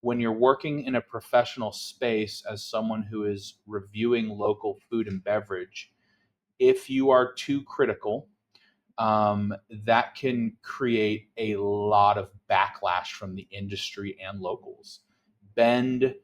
when you're working in a professional space as someone who is reviewing local food and beverage, if you are too critical, that can create a lot of backlash from the industry and locals. Bend,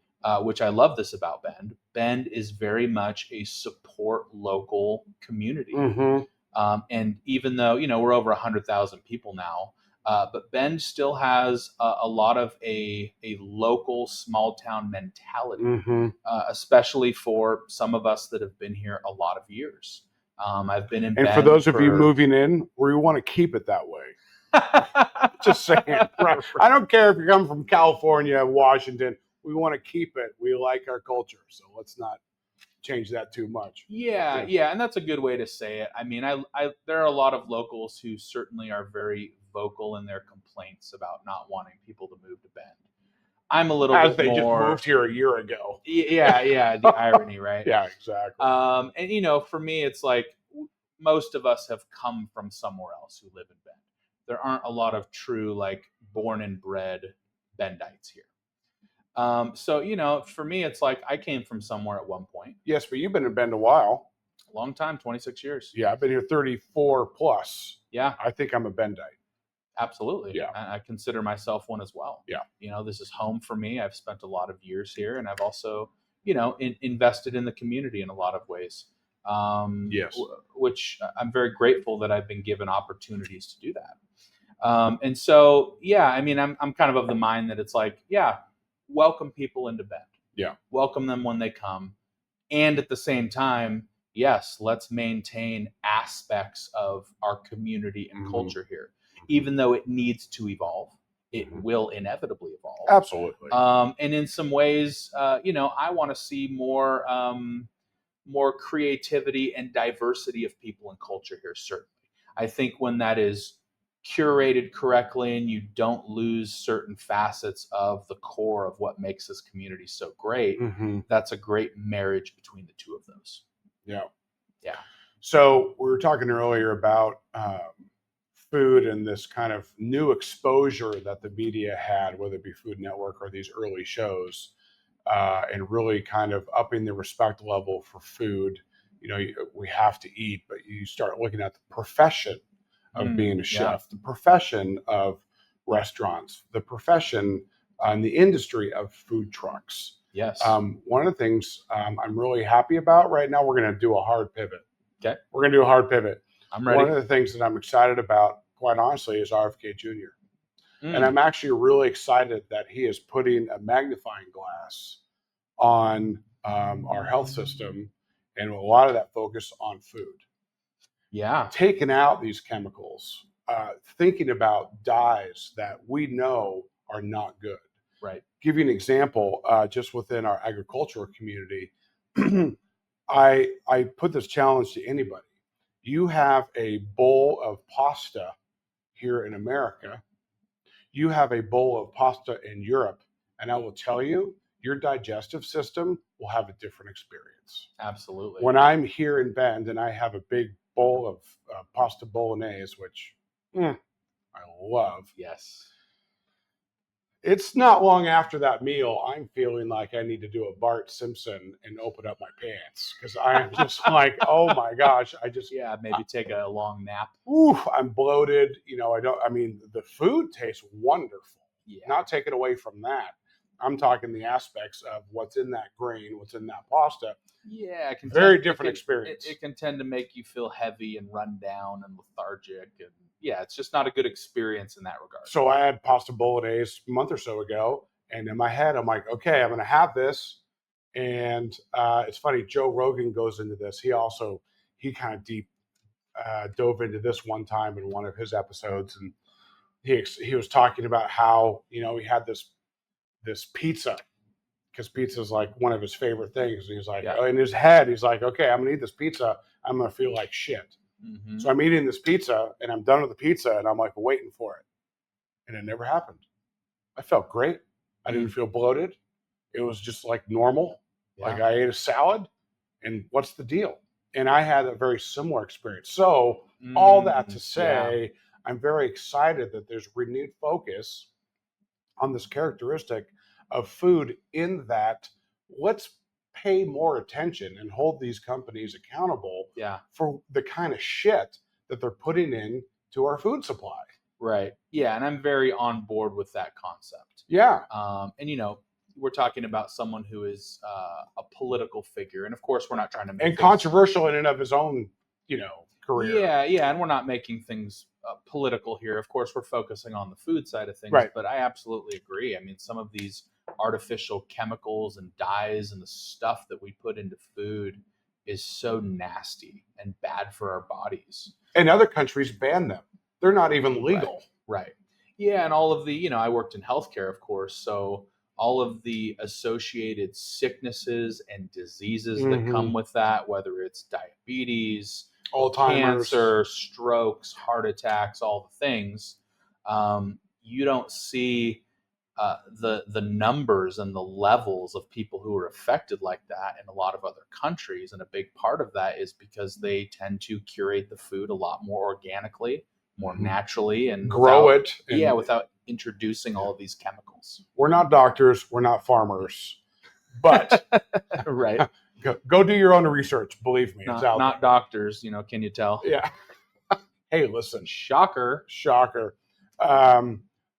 which I love this about Bend, Bend is very much a support local community. And even though, we're over 100,000 people now, but Bend still has a lot of a local small town mentality, especially for some of us that have been here a lot of years. I've been in Bend. And for those of you moving in, we want to keep it that way. Just saying. Right. I don't care if you're coming from California, Washington. We want to keep it. We like our culture. So let's not change that too much. Yeah, and that's a good way to say it. I mean, there are a lot of locals who certainly are very vocal in their complaints about not wanting people to move to Bend. I'm a little bit more. As they just moved here a year ago. Yeah, the irony, right? Yeah, exactly. And for me, it's like most of us have come from somewhere else who live in Bend. There aren't a lot of true, born and bred Bendites here. So, for me, it's like I came from somewhere at one point. Yes, but you've been in Bend a while. A long time, 26 years. Yeah, I've been here 34 plus. Yeah. I think I'm a Bendite. Absolutely. Yeah. I consider myself one as well. Yeah. This is home for me. I've spent a lot of years here, and I've also, invested in the community in a lot of ways. Yes. Which I'm very grateful that I've been given opportunities to do that. And so, yeah, I mean, I'm kind of the mind that it's like, yeah, welcome people into Bend. Yeah. Welcome them when they come. And at the same time, yes, let's maintain aspects of our community and culture here. Even though it needs to evolve, it will inevitably evolve. Absolutely. And in some ways, I want to see more more creativity and diversity of people and culture here, certainly. I think when that is curated correctly and you don't lose certain facets of the core of what makes this community so great, that's a great marriage between the two of those. Yeah. Yeah. So we were talking earlier about food and this kind of new exposure that the media had, whether it be Food Network or these early shows, and really kind of upping the respect level for food. You know, we have to eat, but you start looking at the profession of being a chef, the profession of restaurants, the profession and the industry of food trucks. Yes. One of the things I'm really happy about right now, we're going to do a hard pivot. Okay. We're going to do a hard pivot. I'm ready. One of the things that I'm excited about, quite honestly, is RFK Jr. And I'm actually really excited that he is putting a magnifying glass on our health system and a lot of that focus on food. Yeah. Taking out these chemicals, thinking about dyes that we know are not good. Right. Give you an example, just within our agricultural community, I put this challenge to anybody. You have a bowl of pasta here in America. You have a bowl of pasta in Europe, and I will tell you, your digestive system will have a different experience. Absolutely. When I'm here in Bend and I have a big bowl of pasta bolognese, which I love. Yes. It's not long after that meal, I'm feeling like I need to do a Bart Simpson and open up my pants because I'm just like, oh my gosh, maybe take a long nap. I'm bloated. You know, the food tastes wonderful. Yeah. Not taken away from that. I'm talking the aspects of what's in that grain, what's in that pasta. Yeah, it can very different experience. It can tend to make you feel heavy and run down and lethargic, and yeah, it's just not a good experience in that regard. So I had pasta bolognese a month or so ago, and in my head, I'm like, okay, I'm going to have this. And it's funny, Joe Rogan goes into this. He kind of deep dove into this one time in one of his episodes, and he was talking about how, you know, he had this pizza, because pizza is like one of his favorite things. And he's like, in his head, he's like, okay, I'm gonna eat this pizza. I'm gonna feel like shit. Mm-hmm. So I'm eating this pizza, and I'm done with the pizza, and I'm like waiting for it, and it never happened. I felt great. I didn't feel bloated. It was just like normal. Yeah. Like I ate a salad, and what's the deal? And I had a very similar experience. So all that to say, I'm very excited that there's renewed focus on this characteristic of food, in that let's pay more attention and hold these companies accountable for the kind of shit that they're putting in to our food supply. Right. Yeah. And I'm very on board with that concept. Yeah. And, you know, we're talking about someone who is a political figure. And of course, we're not trying to make and controversial in and of his own, you know, career. Yeah. Yeah. And we're not making things political here. Of course, we're focusing on the food side of things. Right. But I absolutely agree. I mean, some of these artificial chemicals and dyes and the stuff that we put into food is so nasty and bad for our bodies. And other countries ban them. They're not even legal. Right. Yeah. And all of the, you know, I worked in healthcare, of course. So all of the associated sicknesses and diseases that come with that, whether it's diabetes, Alzheimer's, cancer, strokes, heart attacks, all the things, you don't see the numbers and the levels of people who are affected like that in a lot of other countries. And a big part of that is because they tend to curate the food a lot more organically, more naturally, and grow it. Without introducing all of these chemicals. We're not doctors. We're not farmers. But right. Go do your own research. Believe me, it's out not there. Doctors. You know, can you tell? Yeah. Hey, listen. Shocker.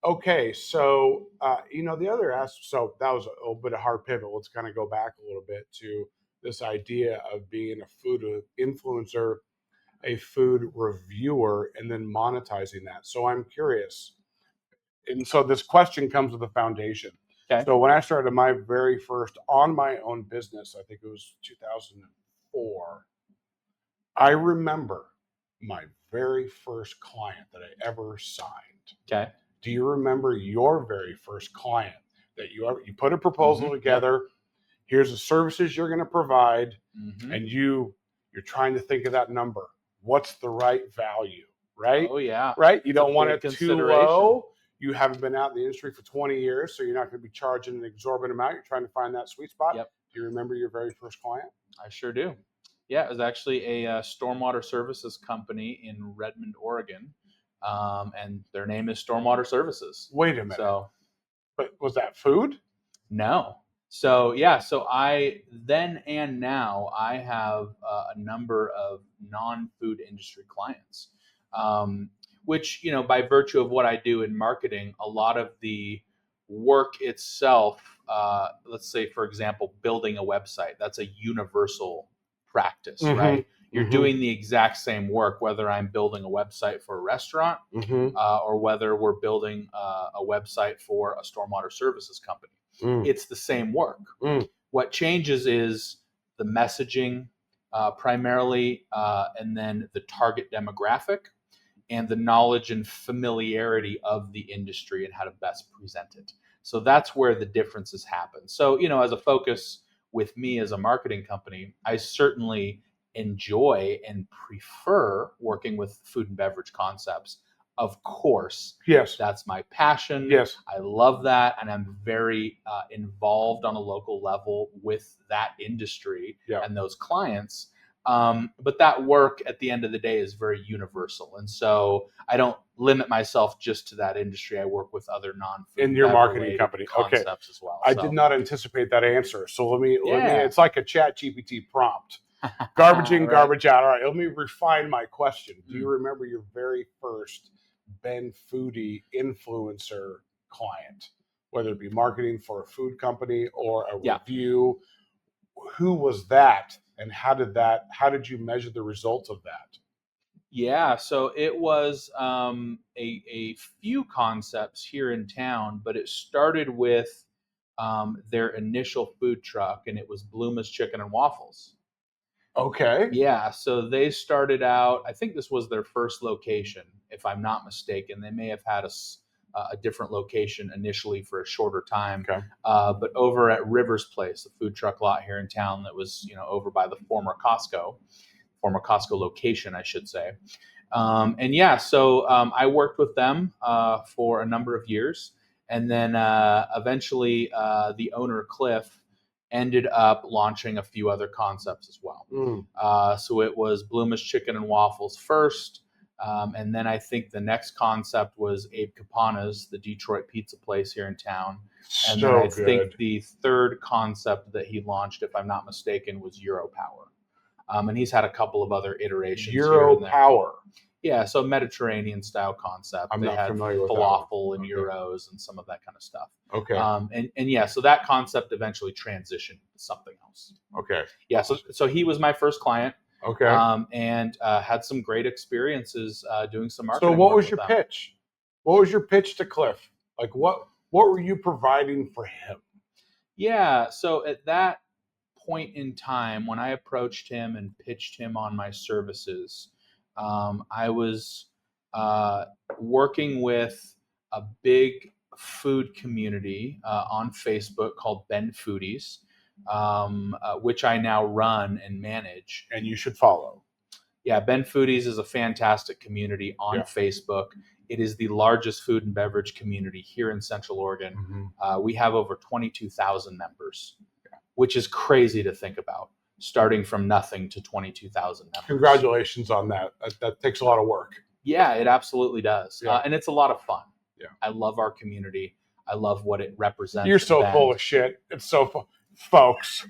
Okay, so you know, the other aspect. So that was a little bit of hard pivot. Let's kind of go back a little bit to this idea of being a food influencer, a food reviewer, and then monetizing that. So I'm curious, and so this question comes with a foundation. Okay. So when I started my very first on my own business, I think it was 2004, I remember my very first client that I ever signed. Okay. Do you remember your very first client that you put a proposal together? Here's the services you're going to provide, Mm-hmm. and you're trying to think of that number. What's the right value, right? Oh yeah. Right? You It's a don't want big it too consideration. low. You haven't been out in the industry for 20 years, so you're not going to be charging an exorbitant amount. You're trying to find that sweet spot. Yep. Do you remember your very first client? I sure do. Yeah, it was actually a stormwater services company in Redmond, Oregon, and their name is Stormwater Services. Wait a minute. So, but was that food? no. So yeah, so I then and now I have a number of non-food industry clients, which by virtue of what I do in marketing, a lot of the work itself, let's say for example, building a website, that's a universal practice, Mhm. right? You're Mhm. doing the exact same work whether I'm building a website for a restaurant or whether we're building a website for a stormwater services company. It's the same work. What changes is the messaging primarily, and then the target demographic and the knowledge and familiarity of the industry and how to best present it. So that's where the differences happen. So, as a focus with me as a marketing company, I certainly enjoy and prefer working with food and beverage concepts. Of course, yes, that's my passion. Yes, I love that, and I'm very involved on a local level with that industry and those clients. But that work at the end of the day is very universal. And so I don't limit myself just to that industry. I work with other non-food in your marketing company concepts as well. I did not anticipate that answer. So let me, it's like a chat GPT prompt. Garbage in, garbage out. All right, let me refine my question. Do you remember your very first Ben Foodie influencer client, whether it be marketing for a food company or a review? Who was that, and how did you measure the results of that? Yeah, so it was a few concepts here in town, but it started with their initial food truck, and it was Blooma's Chicken and Waffles. Okay. Yeah, so they started out, I think this was their first location, if I'm not mistaken. They may have had a different location initially for a shorter time. Okay. But over at Rivers Place, the food truck lot here in town that was, over by the former Costco location, I should say. And yeah, so I worked with them for a number of years. And then eventually the owner, Cliff, ended up launching a few other concepts as well. So it was Blooma's Chicken and Waffles first. And then I think the next concept was Abe Capana's, the Detroit pizza place here in town. And then I think the third concept that he launched, if I'm not mistaken, was Euro Power. And he's had a couple of other iterations. Euro Power. Yeah, so Mediterranean style concept. I'm not familiar with falafel and euros and some of that kind of stuff. Okay. And yeah, so that concept eventually transitioned to something else. Okay. Yeah, so he was my first client. Okay. And had some great experiences doing some marketing. So what was your pitch? What was your pitch to Cliff? Like what were you providing for him? Yeah, so at that point in time when I approached him and pitched him on my services, I was working with a big food community on Facebook called Ben Foodies, which I now run and manage. And you should follow. Yeah, Ben Foodies is a fantastic community on Facebook. It is the largest food and beverage community here in Central Oregon. We have over 22,000 members, which is crazy to think about. Starting from nothing to 22,000 members. Congratulations on that. That takes a lot of work. Yeah, it absolutely does. And it's a lot of fun. Yeah. I love our community. I love what it represents. You're so full of shit. It's so fun. Folks.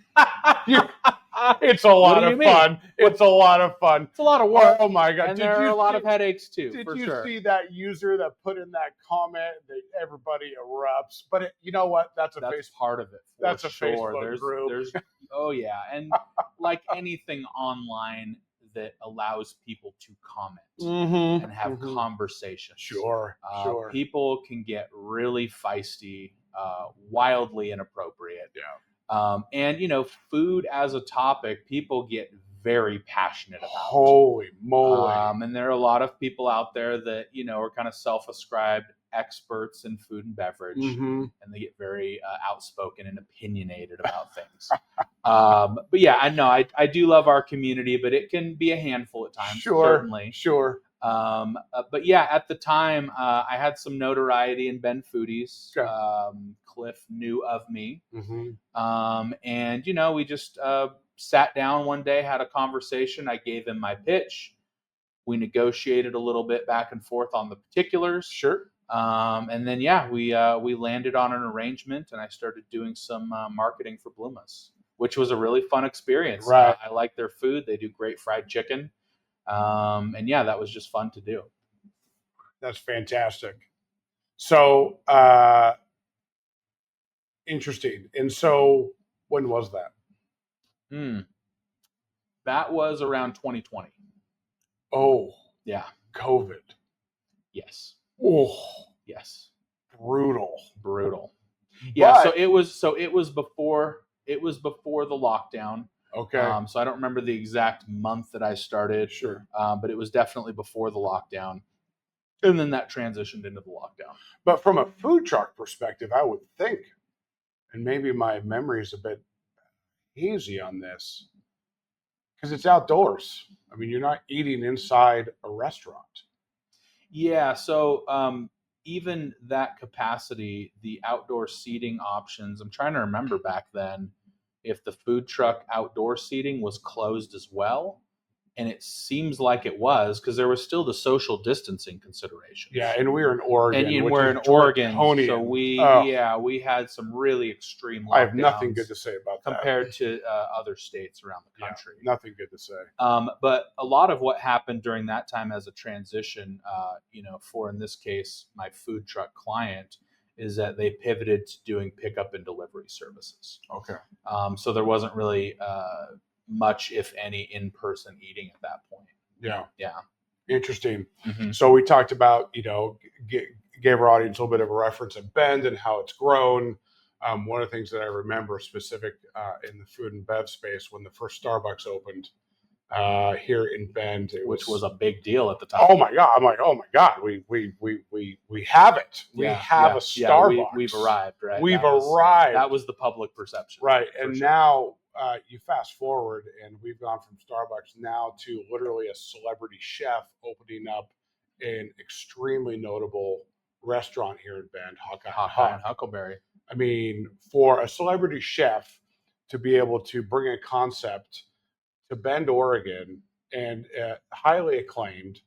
It's a lot of fun. It's a lot of fun. It's a lot of work. Oh my God. And there are a lot of headaches too. Did you see that user that put in that comment that everybody erupts? But you know what? That's part of it. That's a Facebook group. Oh yeah. And like anything online that allows people to comment and have conversations. Sure. People can get really feisty, wildly inappropriate. Yeah. And food as a topic, people get very passionate about. Holy moly! And there are a lot of people out there that are kind of self-ascribed experts in food and beverage, Mm-hmm. and they get very outspoken and opinionated about things. But yeah, I know I do love our community, but it can be a handful at times, certainly. Sure. But yeah, at the time, I had some notoriety in Bend Foodies. Okay. Cliff knew of me. Mm-hmm. And, we just sat down one day, had a conversation. I gave him my pitch. We negotiated a little bit back and forth on the particulars. Sure. And then, yeah, we landed on an arrangement, and I started doing some marketing for Bloomas, which was a really fun experience. Right. I like their food. They do great fried chicken. And yeah, that was just fun to do. That's fantastic. So, interesting. And so, when was that? That was around 2020. Oh, yeah. COVID. Yes. Oh, yes. Brutal. Yeah. But, so it was before the lockdown. Okay. So I don't remember the exact month that I started. Sure. But it was definitely before the lockdown. And then that transitioned into the lockdown. But from a food truck perspective, I would think, and maybe my memory is a bit hazy on this, because it's outdoors. I mean, you're not eating inside a restaurant. Yeah. So even that capacity, the outdoor seating options, I'm trying to remember back then if the food truck outdoor seating was closed as well. And it seems like it was, because there was still the social distancing considerations. Yeah, and we were in Oregon. And we're in Oregon, so we had some really extreme lockdowns. I have nothing good to say about that. Compared to other states around the country. Yeah, nothing good to say. But a lot of what happened during that time as a transition, for, in this case, my food truck client, is that they pivoted to doing pickup and delivery services. Okay. So there wasn't really much, if any, in-person eating at that point. Yeah. Interesting. Mm-hmm. So we talked about, gave our audience a little bit of a reference at Bend and how it's grown. One of the things that I remember specific in the food and bev space, when the first Starbucks opened here in Bend, which was a big deal at the time. Oh my God! I'm like, oh my God, we have it. We have a Starbucks. Yeah, we've arrived, right? We've arrived. That was the public perception, right? And now you fast forward, and we've gone from Starbucks now to literally a celebrity chef opening up an extremely notable restaurant here in Bend, Hawkeye and Huckleberry. I mean, for a celebrity chef to be able to bring a concept to Bend, Oregon, and highly acclaimed,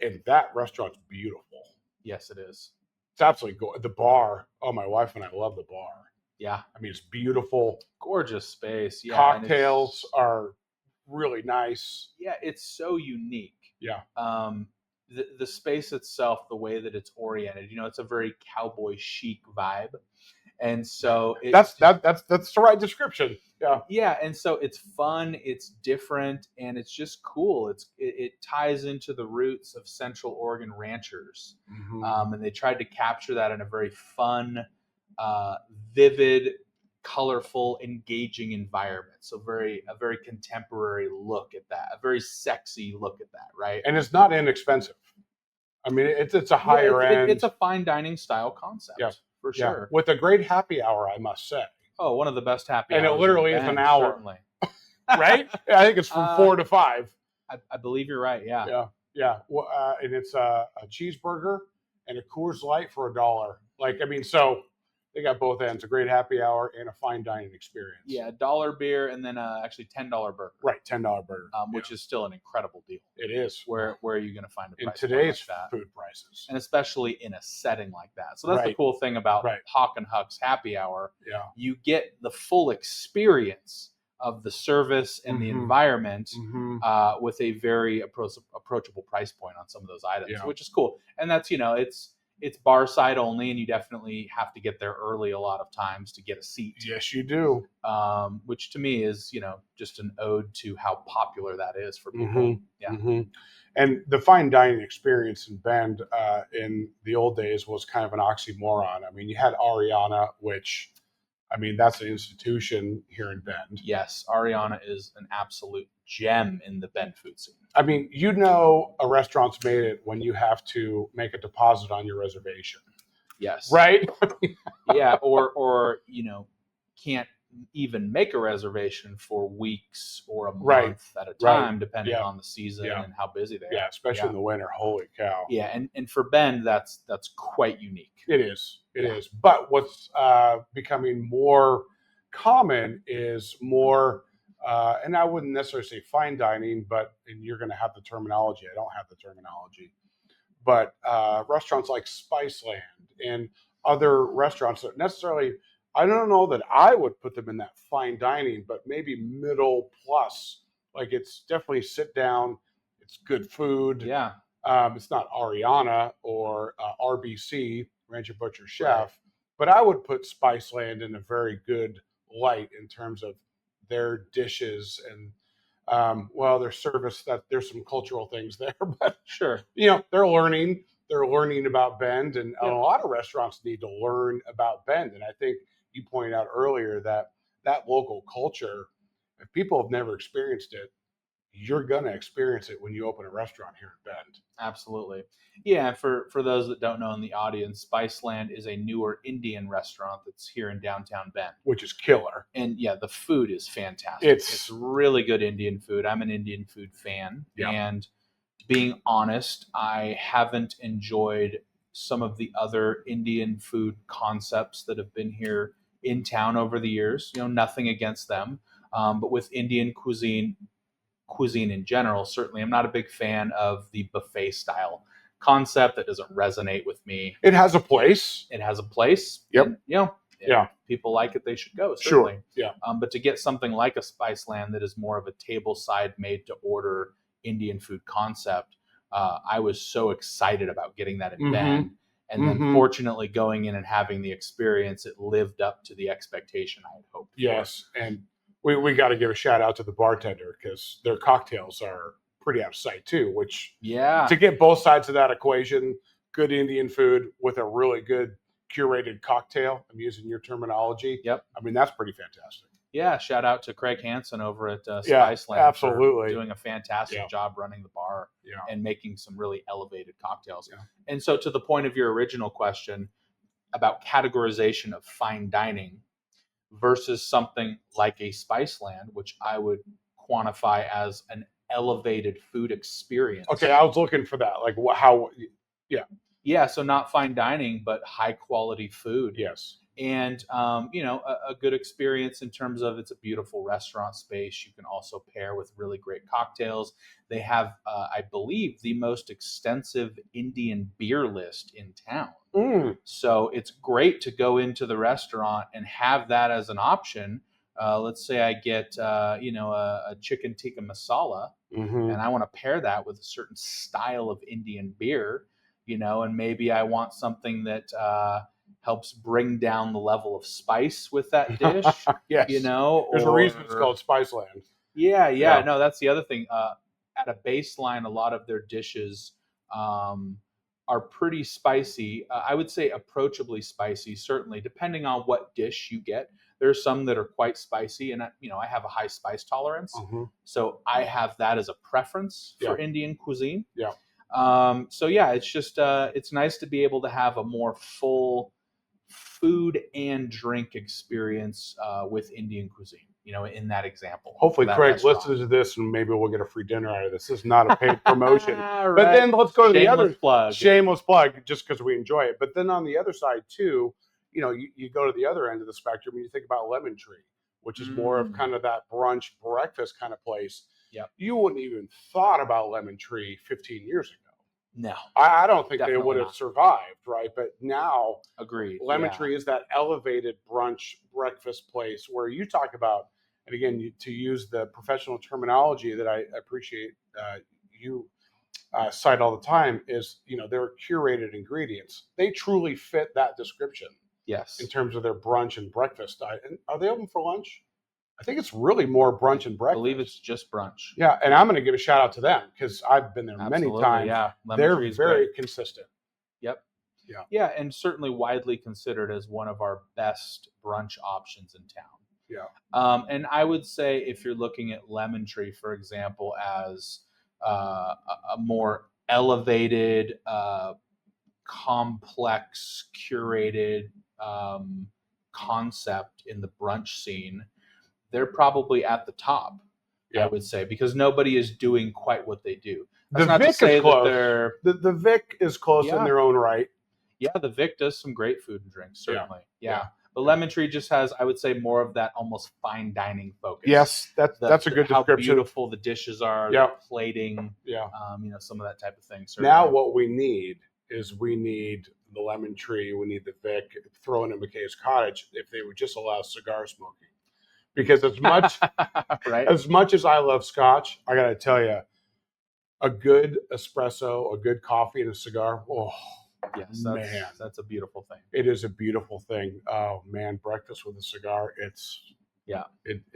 and that restaurant's beautiful. Yes, it is. It's absolutely gorgeous. The bar, my wife and I love the bar. Yeah. I mean, it's beautiful. Gorgeous space. Yeah. Cocktails are really nice. Yeah, it's so unique. Yeah. The space itself, the way that it's oriented, it's a very cowboy chic vibe. And so that's the right description. Yeah. Yeah. And so it's fun, it's different, and it's just cool. It ties into the roots of Central Oregon ranchers. Mm-hmm. And they tried to capture that in a very fun, vivid, colorful, engaging environment. So a very contemporary look at that, a very sexy look at that, right? And it's not inexpensive. I mean, it's a higher end. It's a fine dining style concept. Yeah. For sure. With a great happy hour, I must say. Oh, one of the best happy hours. And it literally is an hour. Certainly. Right? I think it's from 4 to 5. I believe you're right, yeah. Yeah. Well, and it's a cheeseburger and a Coors Light for $1. So they got both ends, a great happy hour and a fine dining experience. Yeah, $1 beer and then actually $10 burger. Right, $10 burger. Which is still an incredible deal. It is. Where are you going to find a price in today's like that? Food prices? And especially in a setting like that. So that's the cool thing about Hawk and Huck's happy hour. Yeah. You get the full experience of the service and the environment with a very approachable price point on some of those items, which is cool. And that's, it's bar side only, and you definitely have to get there early a lot of times to get a seat. Yes, you do. Which to me is, just an ode to how popular that is for people. Mm-hmm. Yeah. Mm-hmm. And the fine dining experience in Bend in the old days was kind of an oxymoron. I mean, you had Ariana, which I mean, that's an institution here in Bend. Yes, Ariana is an absolute gem in the Bend food scene. I mean, you know, a restaurant's made it when you have to make a deposit on your reservation. Yes. Right? Yeah, or can't even make a reservation for weeks or a month at a time, depending on the season and how busy they are. Yeah, especially in the winter. Holy cow. Yeah, and for Bend, that's quite unique. It is. It is. But what's becoming more common is more, and I wouldn't necessarily say fine dining, and you're going to have the terminology. I don't have the terminology. But restaurants like Spiceland and other restaurants that necessarily, I don't know that I would put them in that fine dining, but maybe middle plus. Like it's definitely sit down, it's good food. Yeah. It's not Ariana or RBC, Rancher Butcher Chef, but I would put Spiceland in a very good light in terms of their dishes and their service. That there's some cultural things there, but sure, they're learning about Bend, and a lot of restaurants need to learn about Bend. And I think you pointed out earlier that local culture, if people have never experienced it, you're going to experience it when you open a restaurant here in Bend. Absolutely. Yeah, for those that don't know in the audience, Spiceland is a newer Indian restaurant that's here in downtown Bend. Which is killer. And yeah, the food is fantastic. It's really good Indian food. I'm an Indian food fan. Yeah. And being honest, I haven't enjoyed some of the other Indian food concepts that have been here in town over the years. Nothing against them. But with Indian cuisine in general, certainly I'm not a big fan of the buffet style concept. That doesn't resonate with me. It has a place. Yep. And, people like it, they should go, certainly. Sure. Yeah. But to get something like a Spiceland that is more of a table side made to order Indian food concept, I was so excited about getting that in Bend. And then fortunately going in and having the experience, it lived up to the expectation I had hoped for. Yes. And we got to give a shout out to the bartender because their cocktails are pretty out of sight too, which to get both sides of that equation, good Indian food with a really good curated cocktail. I'm using your terminology. Yep. I mean, that's pretty fantastic. Yeah. Shout out to Craig Hansen over at Spiceland. Absolutely. For doing a fantastic job running the bar and making some really elevated cocktails. Yeah. And so to the point of your original question about categorization of fine dining versus something like a Spiceland, which I would quantify as an elevated food experience. Okay, I was looking for that. Like how? Yeah. Yeah, so not fine dining, but high quality food. Yes. And, a good experience in terms of it's a beautiful restaurant space. You can also pair with really great cocktails. They have, I believe, the most extensive Indian beer list in town. So it's great to go into the restaurant and have that as an option. Let's say I get, a chicken tikka masala, and I want to pair that with a certain style of Indian beer, and maybe I want something that helps bring down the level of spice with that dish. Yes. There's a reason it's called Spiceland. Yeah. No, that's the other thing. At a baseline, a lot of their dishes are pretty spicy. I would say approachably spicy, certainly, depending on what dish you get. There's some that are quite spicy, and I have a high spice tolerance. So I have that as a preference for Indian cuisine. Yeah. It's just it's nice to be able to have a more full food and drink experience with Indian cuisine, in that example. Hopefully Craig listens to this and maybe we'll get a free dinner out of this. This is not a paid promotion. Right. But then let's go to the other plug. Shameless plug, just because we enjoy it. But then on the other side too, you go to the other end of the spectrum and you think about Lemon Tree, which is more of kind of that brunch breakfast kind of place. Yep. You wouldn't even thought about Lemon Tree 15 years ago. No, I don't think they would have survived, right? But now, agreed. Lemon Tree is that elevated brunch breakfast place where you talk about, and again, to use the professional terminology that I appreciate you cite all the time, is they're curated ingredients. They truly fit that description. Yes. In terms of their brunch and breakfast diet. And are they open for lunch? I think it's really more brunch and breakfast. I believe it's just brunch. Yeah, and I'm going to give a shout out to them because I've been there many times. Yeah, they're very consistent. Yep. Yeah, and certainly widely considered as one of our best brunch options in town. And I would say if you're looking at Lemon Tree, for example, as a more elevated, complex, curated concept in the brunch scene, they're probably at the top. I would say, because nobody is doing quite what they do. That's The not to Vic say is close. that they're The Vic is close in their own right. Yeah, the Vic does some great food and drinks, certainly. Yeah. But Lemon Tree just has, I would say, more of that almost fine dining focus. Yes, that's a good description. How beautiful the dishes are, the plating, some of that type of thing. Certainly. Now what we need is the Lemon Tree, we need the Vic, throw in a McKay's Cottage if they would just allow cigar smoking. Because as much as much as I love Scotch, I got to tell you, a good espresso, a good coffee, and a cigar. Oh, yes, that's a beautiful thing. It is a beautiful thing. Oh man, breakfast with a cigar. It's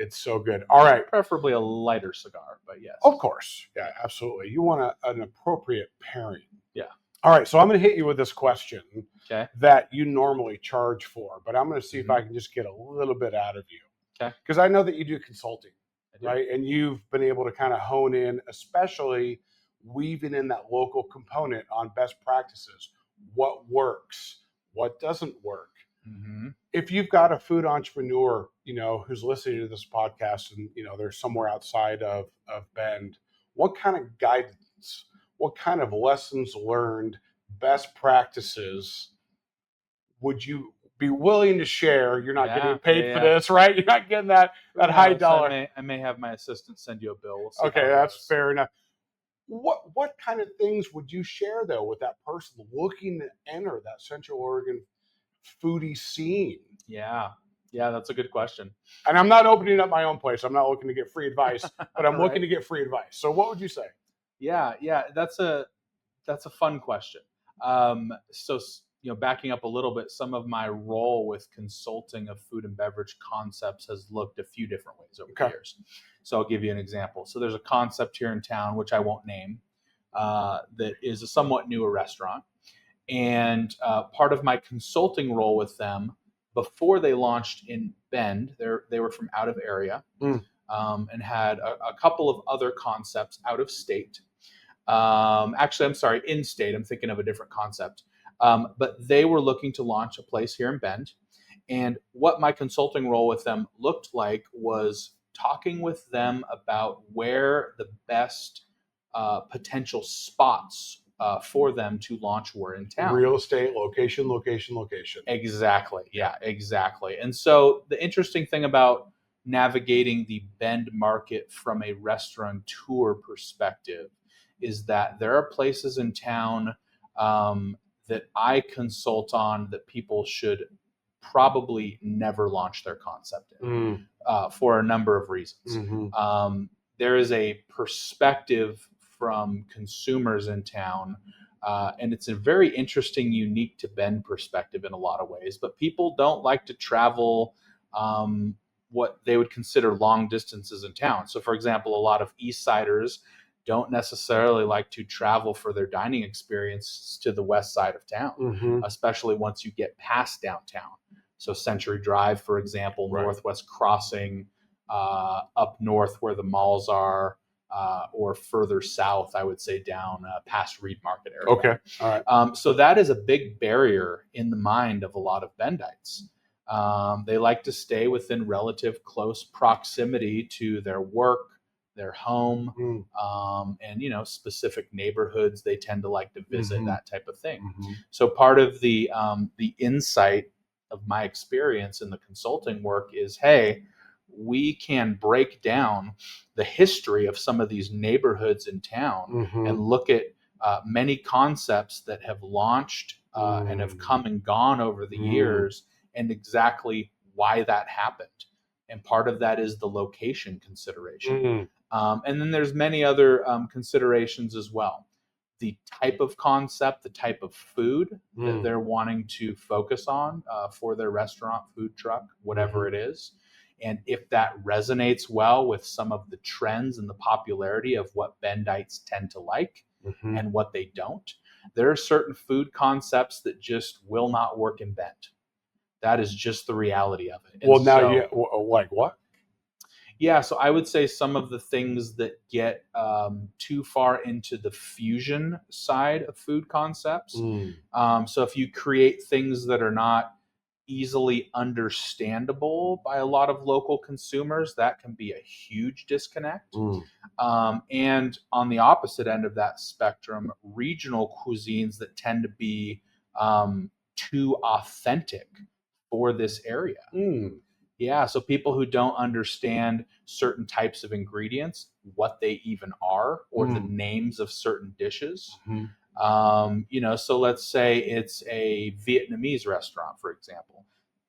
so good. All right, preferably a lighter cigar, but yes, of course, yeah, absolutely. You want an appropriate pairing. Yeah. All right, so I'm going to hit you with this question that you normally charge for, but I'm going to see if I can just get a little bit out of you. Okay. Because I know that you do consulting, right? And you've been able to kind of hone in, especially weaving in that local component on best practices. What works? What doesn't work? Mm-hmm. If you've got a food entrepreneur, who's listening to this podcast and, they're somewhere outside of Bend, what kind of guidance, what kind of lessons learned, best practices would you be willing to share? You're not getting paid for this, right? You're not getting that high dollar. I may have my assistant send you a bill. We'll okay, that's fair enough. What kind of things would you share though with that person looking to enter that Central Oregon foodie scene? Yeah, that's a good question. And I'm not opening up my own place. I'm not looking to get free advice, but I'm looking to get free advice. So what would you say? Yeah, that's a fun question. So backing up a little bit, some of my role with consulting of food and beverage concepts has looked a few different ways over the years. So I'll give you an example. So there's a concept here in town, which I won't name, that is a somewhat newer restaurant. And part of my consulting role with them before they launched in Bend, they were from out of area and had a couple of other concepts out of state. Actually, I'm sorry, in state. I'm thinking of a different concept. But they were looking to launch a place here in Bend. And what my consulting role with them looked like was talking with them about where the best potential spots for them to launch were in town. Real estate, location. Exactly. Yeah, exactly. And so the interesting thing about navigating the Bend market from a restaurateur perspective is that there are places in town that I consult on that people should probably never launch their concept in for a number of reasons. Mm-hmm. There is a perspective from consumers in town, and it's a very interesting, unique to Bend perspective in a lot of ways, but people don't like to travel what they would consider long distances in town. So for example, a lot of East Siders don't necessarily like to travel for their dining experience to the west side of town, especially once you get past downtown. So Century Drive, for example, Northwest Crossing, up north where the malls are, or further south, I would say down past Reed Market area. Okay, all right. So that is a big barrier in the mind of a lot of Bendites. They like to stay within relative close proximity to their work, their home, and specific neighborhoods they tend to like to visit, that type of thing. So part of the insight of my experience in the consulting work is, hey, we can break down the history of some of these neighborhoods in town and look at many concepts that have launched and have come and gone over the years, and exactly why that happened. And part of that is the location consideration. And then there's many other considerations as well. The type of concept, the type of food that they're wanting to focus on for their restaurant, food truck, whatever it is. And if that resonates well with some of the trends and the popularity of what Bendites tend to like and what they don't. There are certain food concepts that just will not work in Bend. That is just the reality of it. Well, now like what? Yeah, so I would say some of the things that get too far into the fusion side of food concepts. So if you create things that are not easily understandable by a lot of local consumers, that can be a huge disconnect. And on the opposite end of that spectrum, regional cuisines that tend to be too authentic for this area. Yeah, so people who don't understand certain types of ingredients, what they even are, or the names of certain dishes. So let's say it's a Vietnamese restaurant, for example.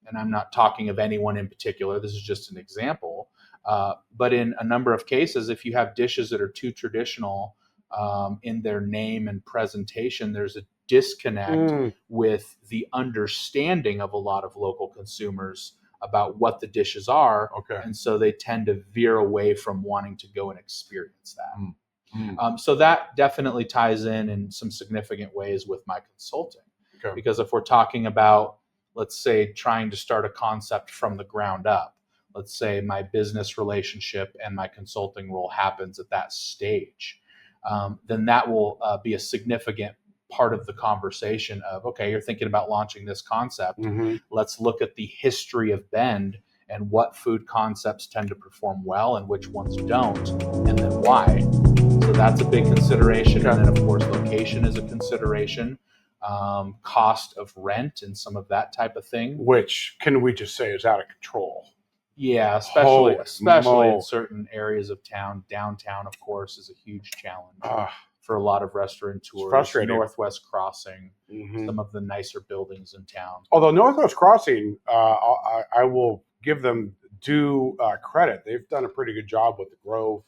And I'm not talking of anyone in particular. This is just an example. But in a number of cases, if you have dishes that are too traditional in their name and presentation, there's a disconnect with the understanding of a lot of local consumers about what the dishes are. And so they tend to veer away from wanting to go and experience that. So that definitely ties in some significant ways with my consulting. Because if we're talking about, let's say, trying to start a concept from the ground up, let's say my business relationship and my consulting role happens at that stage, then that will be a significant part of the conversation of, okay, you're thinking about launching this concept. Let's look at the history of Bend and what food concepts tend to perform well and which ones don't, and then why. So that's a big consideration. And then, of course, location is a consideration. Cost of rent and some of that type of thing. Which, can we just say, is out of control? Yeah, especially in certain areas of town. Downtown, of course, is a huge challenge for a lot of restaurateurs. Northwest Crossing, some of the nicer buildings in town. Although Northwest Crossing, I will give them due credit. They've done a pretty good job with the Grove.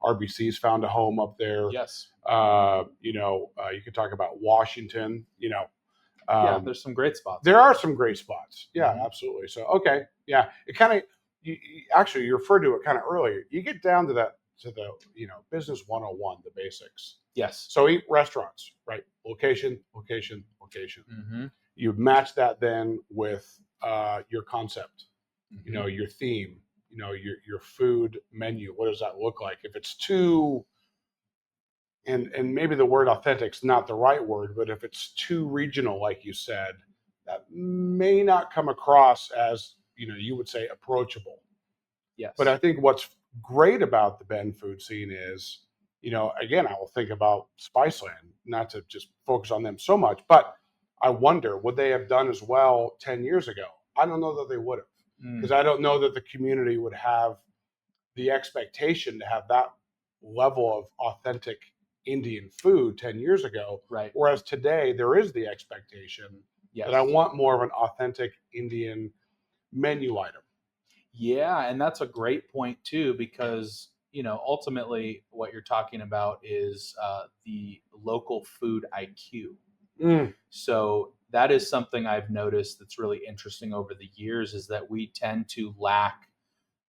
RBC's found a home up there. Yes. You could talk about Washington. Yeah, there's some great spots. There are some great spots. Yeah, absolutely. So, okay. Yeah. It kind of, you referred to it kind of earlier. You get down to the business 101, the basics. Yes. So restaurants, right? Location. You match that then with your concept, your theme, your food menu. What does that look like? If it's too, and maybe the word authentic is not the right word, but if it's too regional, like you said, that may not come across as, you would say, approachable. Yes. But I think what's great about the Bend food scene is, again, I will think about Spiceland, not to just focus on them so much, but I wonder, would they have done as well 10 years ago? I don't know that they would have, because I don't know that the community would have the expectation to have that level of authentic Indian food 10 years ago. Right. Whereas today there is the expectation that I want more of an authentic Indian menu item. Yeah, and that's a great point too, because ultimately what you're talking about is the local food IQ. So that is something I've noticed that's really interesting over the years, is that we tend to lack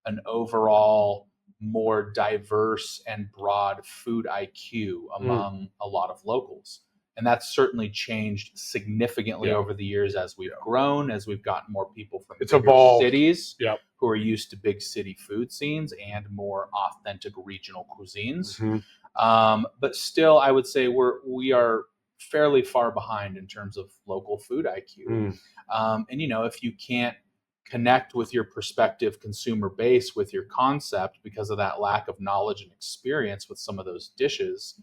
an overall more diverse and broad food IQ among a lot of locals. And that's certainly changed significantly over the years as we've grown, as we've gotten more people from bigger cities who are used to big city food scenes and more authentic regional cuisines. But still, I would say we are fairly far behind in terms of local food IQ. And if you can't connect with your prospective consumer base with your concept because of that lack of knowledge and experience with some of those dishes,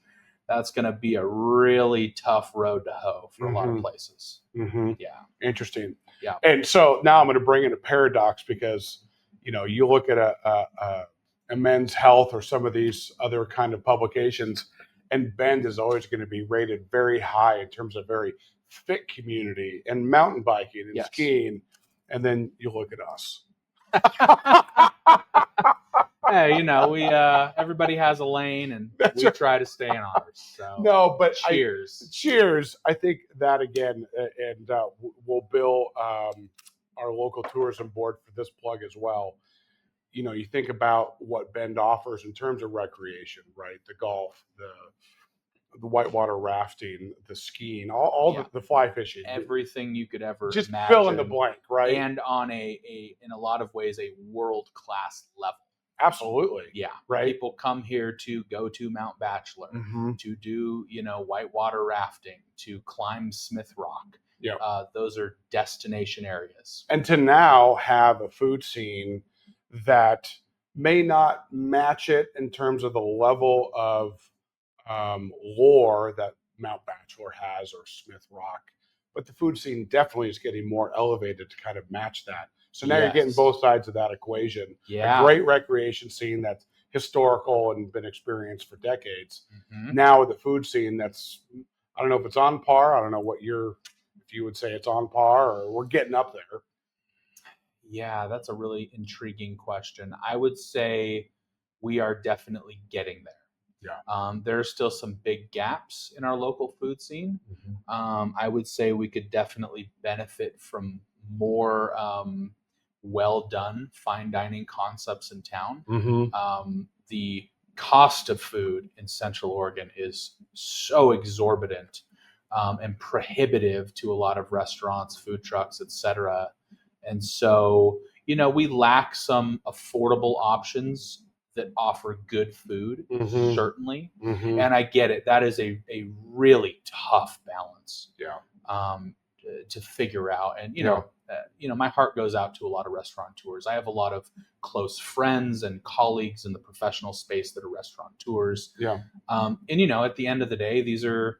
that's going to be a really tough road to hoe for a lot of places. Yeah. Interesting. Yeah. And so now I'm going to bring in a paradox, because, you look at a Men's Health or some of these other kind of publications, and Bend is always going to be rated very high in terms of very fit community and mountain biking and skiing. And then you look at us. Hey, we everybody has a lane, and we try to stay in ours. So no, but cheers. Cheers. I think that again, and we'll bill our local tourism board for this plug as well. You think about what Bend offers in terms of recreation, right? The golf, the whitewater rafting, the skiing, all the fly fishing, everything you could ever just imagine, fill in the blank, right? and on in a lot of ways a world-class level. Absolutely. Yeah. Right. People come here to go to Mount Bachelor, to do, whitewater rafting, to climb Smith Rock. Yeah. Those are destination areas. And to now have a food scene that may not match it in terms of the level of lore that Mount Bachelor has or Smith Rock, but the food scene definitely is getting more elevated to kind of match that. So now you're getting both sides of that equation. Yeah. A great recreation scene that's historical and been experienced for decades. Now with the food scene that's, I don't know if it's on par. I don't know if you would say it's on par or we're getting up there. Yeah, that's a really intriguing question. I would say we are definitely getting there. Yeah. There are still some big gaps in our local food scene. I would say we could definitely benefit from more well done fine dining concepts in town. The cost of food in Central Oregon is so exorbitant and prohibitive to a lot of restaurants, food trucks, etc. And so, we lack some affordable options that offer good food, certainly. And I get it. That is a really tough balance. Yeah. To figure out. And, my heart goes out to a lot of restaurateurs. I have a lot of close friends and colleagues in the professional space that are restaurateurs. Yeah. And, at the end of the day, these are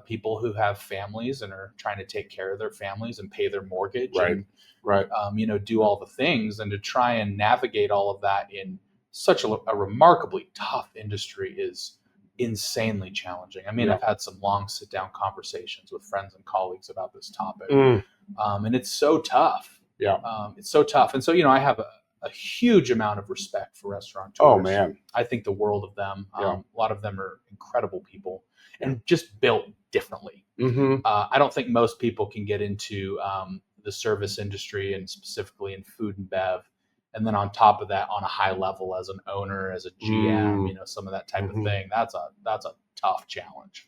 people who have families and are trying to take care of their families and pay their mortgage. Right. And, do all the things. And to try and navigate all of that in such a remarkably tough industry is insanely challenging. I mean, I've had some long sit-down conversations with friends and colleagues about this topic, and it's so tough. Yeah, it's so tough. And so, I have a huge amount of respect for restaurateurs. Oh man, I think the world of them. A lot of them are incredible people and just built differently. I don't think most people can get into the service industry and specifically in food and bev. And then on top of that, on a high level as an owner, as a GM, some of that type of thing, that's a tough challenge.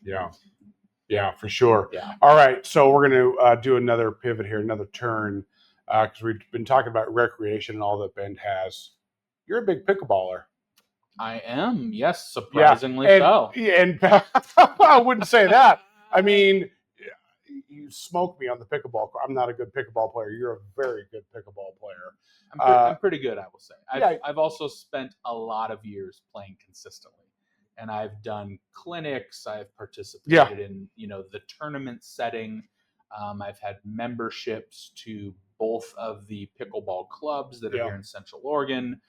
Yeah, for sure. Yeah. All right, so we're going to do another pivot here, another turn, because we've been talking about recreation and all that Bend has. You're a big pickleballer. I am, yes, surprisingly so. And I wouldn't say that. I mean, you smoke me on the pickleball. I'm not a good pickleball player. You're a very good pickleball player. I'm pretty good, I will say. I've also spent a lot of years playing consistently, and I've done clinics. I've participated in the tournament setting. I've had memberships to both of the pickleball clubs that are here in Central Oregon.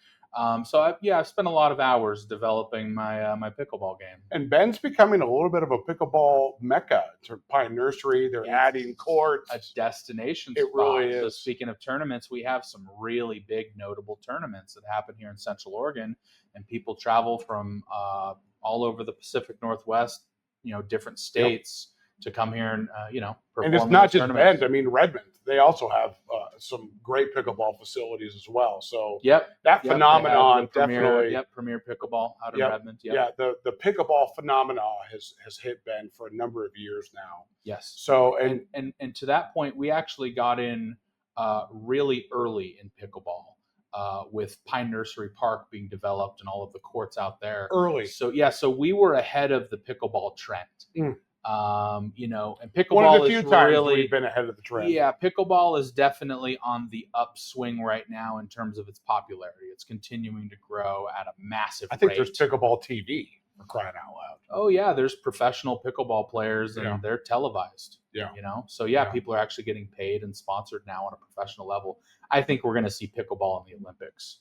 So I've spent a lot of hours developing my pickleball game. And Bend's becoming a little bit of a pickleball mecca. It's a Pine Nursery. They're adding courts. A destination spot. It really is. So speaking of tournaments, we have some really big notable tournaments that happen here in Central Oregon, and people travel from all over the Pacific Northwest, different states to come here and perform. And it's not just Bend. I mean, Redmond. They also have some great pickleball facilities as well. So that phenomenon definitely. Premier Pickleball out in Redmond. Yeah, the pickleball phenomenon has hit Bend for a number of years now. Yes. So and to that point, we actually got in really early in pickleball. With Pine Nursery Park being developed and all of the courts out there. Early. So we were ahead of the pickleball trend. And pickleball one of the few is times really we've been ahead of the trend. Yeah, pickleball is definitely on the upswing right now in terms of its popularity. It's continuing to grow at a massive rate. I think there's pickleball TV, for crying out loud. Oh yeah, there's professional pickleball players and they're televised. So people are actually getting paid and sponsored now on a professional level. I think we're going to see pickleball in the Olympics.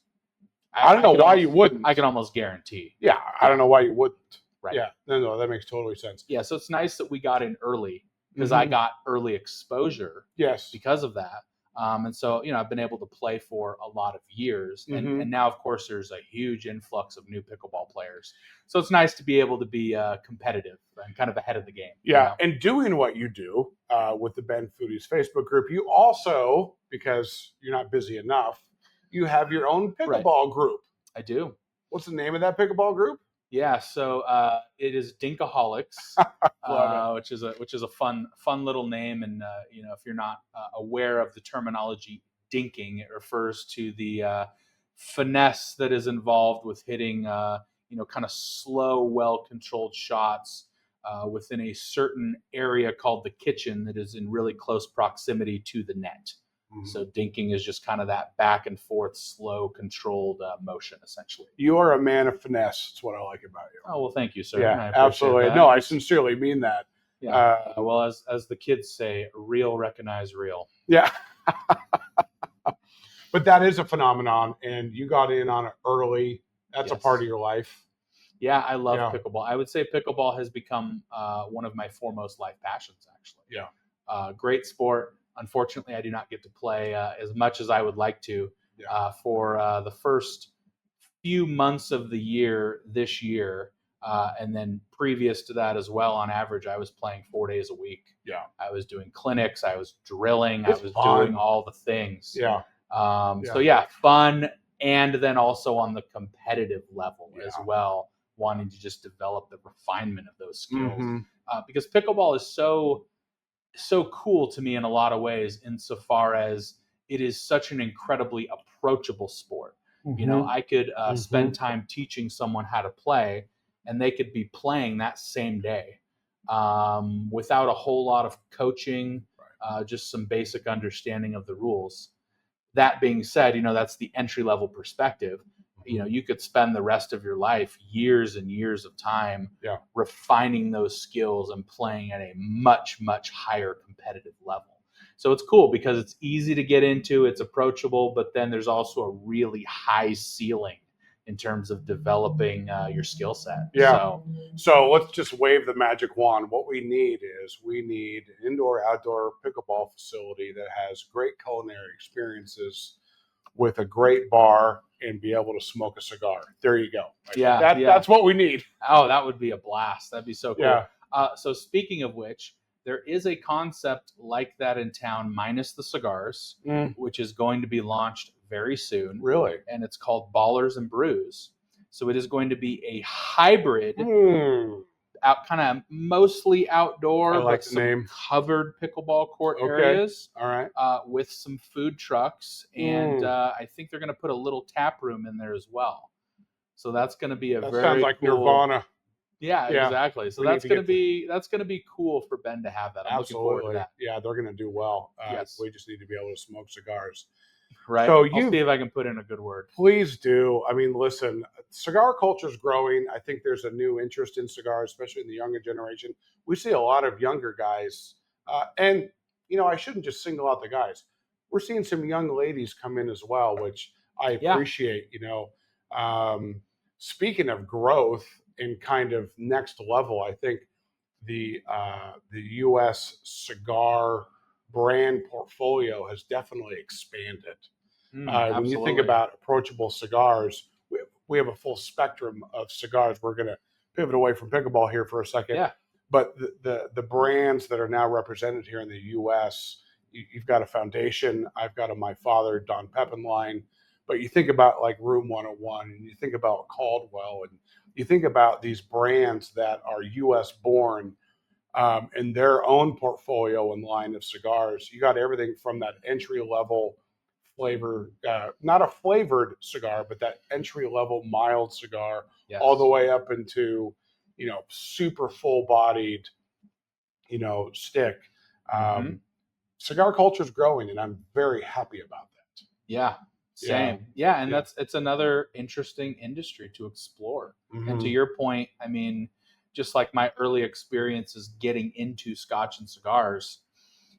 I don't know why you wouldn't. I can almost guarantee. Yeah, I don't know why you wouldn't. Right. Yeah, no, that makes totally sense. Yeah, so it's nice that we got in early because I got early exposure. Yes. Because of that. And so, I've been able to play for a lot of years. And now, of course, there's a huge influx of new pickleball players. So it's nice to be able to be competitive and kind of ahead of the game. Yeah, and doing what you do with the Bend Foodies Facebook group, you also, because you're not busy enough, you have your own pickleball group. I do. What's the name of that pickleball group? Yeah, so it is Dinkaholics, Love which is a fun little name, and if you're not aware of the terminology dinking, it refers to the finesse that is involved with hitting kind of slow, well controlled shots within a certain area called the kitchen that is in really close proximity to the net. it. So dinking is just kind of that back and forth, slow, controlled motion, essentially. You are a man of finesse. That's what I like about you. Oh well, thank you, sir. Yeah, I appreciate absolutely. that. No, I sincerely mean that. Yeah. Well, as the kids say, real recognize real. Yeah. But that is a phenomenon, and you got in on it early. That's a Yes. part of your life. Yeah, I love Yeah. pickleball. I would say pickleball has become one of my foremost life passions, actually. Yeah. Great sport. Unfortunately, I do not get to play as much as I would like to. Yeah. For the first few months of the year this year, and then previous to that as well, on average, I was playing 4 days a week. Yeah. I was doing clinics. I was drilling. It's I was fun. doing all the things. Yeah. So yeah, fun, and then also on the competitive level as Yeah. well, wanting to just develop the refinement of those skills. Mm-hmm. Because pickleball is so cool to me in a lot of ways, insofar as it is such an incredibly approachable sport. Mm-hmm. I could spend time teaching someone how to play, and they could be playing that same day without a whole lot of coaching, just some basic understanding of the rules. That being said, that's the entry level perspective. You could spend the rest of your life, years and years of time, refining those skills and playing at a much, much higher competitive level. So it's cool because it's easy to get into, it's approachable, but then there's also a really high ceiling in terms of developing your skill set. Yeah. So let's just wave the magic wand. What we need an indoor-outdoor pickleball facility that has great culinary experiences with a great bar and be able to smoke a cigar. There you go. That's what we need. Oh, that would be a blast. That'd be so cool. Yeah. So speaking of which, there is a concept like that in town, minus the cigars, which is going to be launched very soon. Really? And it's called Ballers and Brews. So it is going to be a hybrid, out kind of mostly outdoor, but some covered pickleball court areas. All right. With some food trucks, and I think they're going to put a little tap room in there as well. So that's going to be that sounds like cool, Nirvana. Yeah, exactly. So that's going to be cool for Ben to have that. I'm looking forward to that. Yeah, they're going to do well. Yes. We just need to be able to smoke cigars. Right. So I'll see if I can put in a good word. Please do. I mean, listen, cigar culture is growing. I think there's a new interest in cigars, especially in the younger generation. We see a lot of younger guys, and I shouldn't just single out the guys. We're seeing some young ladies come in as well, which I appreciate. Speaking of growth and kind of next level, I think the U.S. cigar brand portfolio has definitely expanded. When you think about approachable cigars, we have a full spectrum of cigars. We're going to pivot away from pickleball here for a second. Yeah. But the brands that are now represented here in the U.S., you've got a Foundation. I've got a My Father, Don Pepin line. But you think about like Room 101, and you think about Caldwell, and you think about these brands that are U.S. born in their own portfolio and line of cigars. You got everything from that entry level flavor, not a flavored cigar, but that entry level mild cigar, all the way up into, super full bodied, stick. Cigar culture is growing, and I'm very happy about that. Yeah. Same. Yeah. And it's another interesting industry to explore. And to your point, I mean, just like my early experiences getting into Scotch and cigars,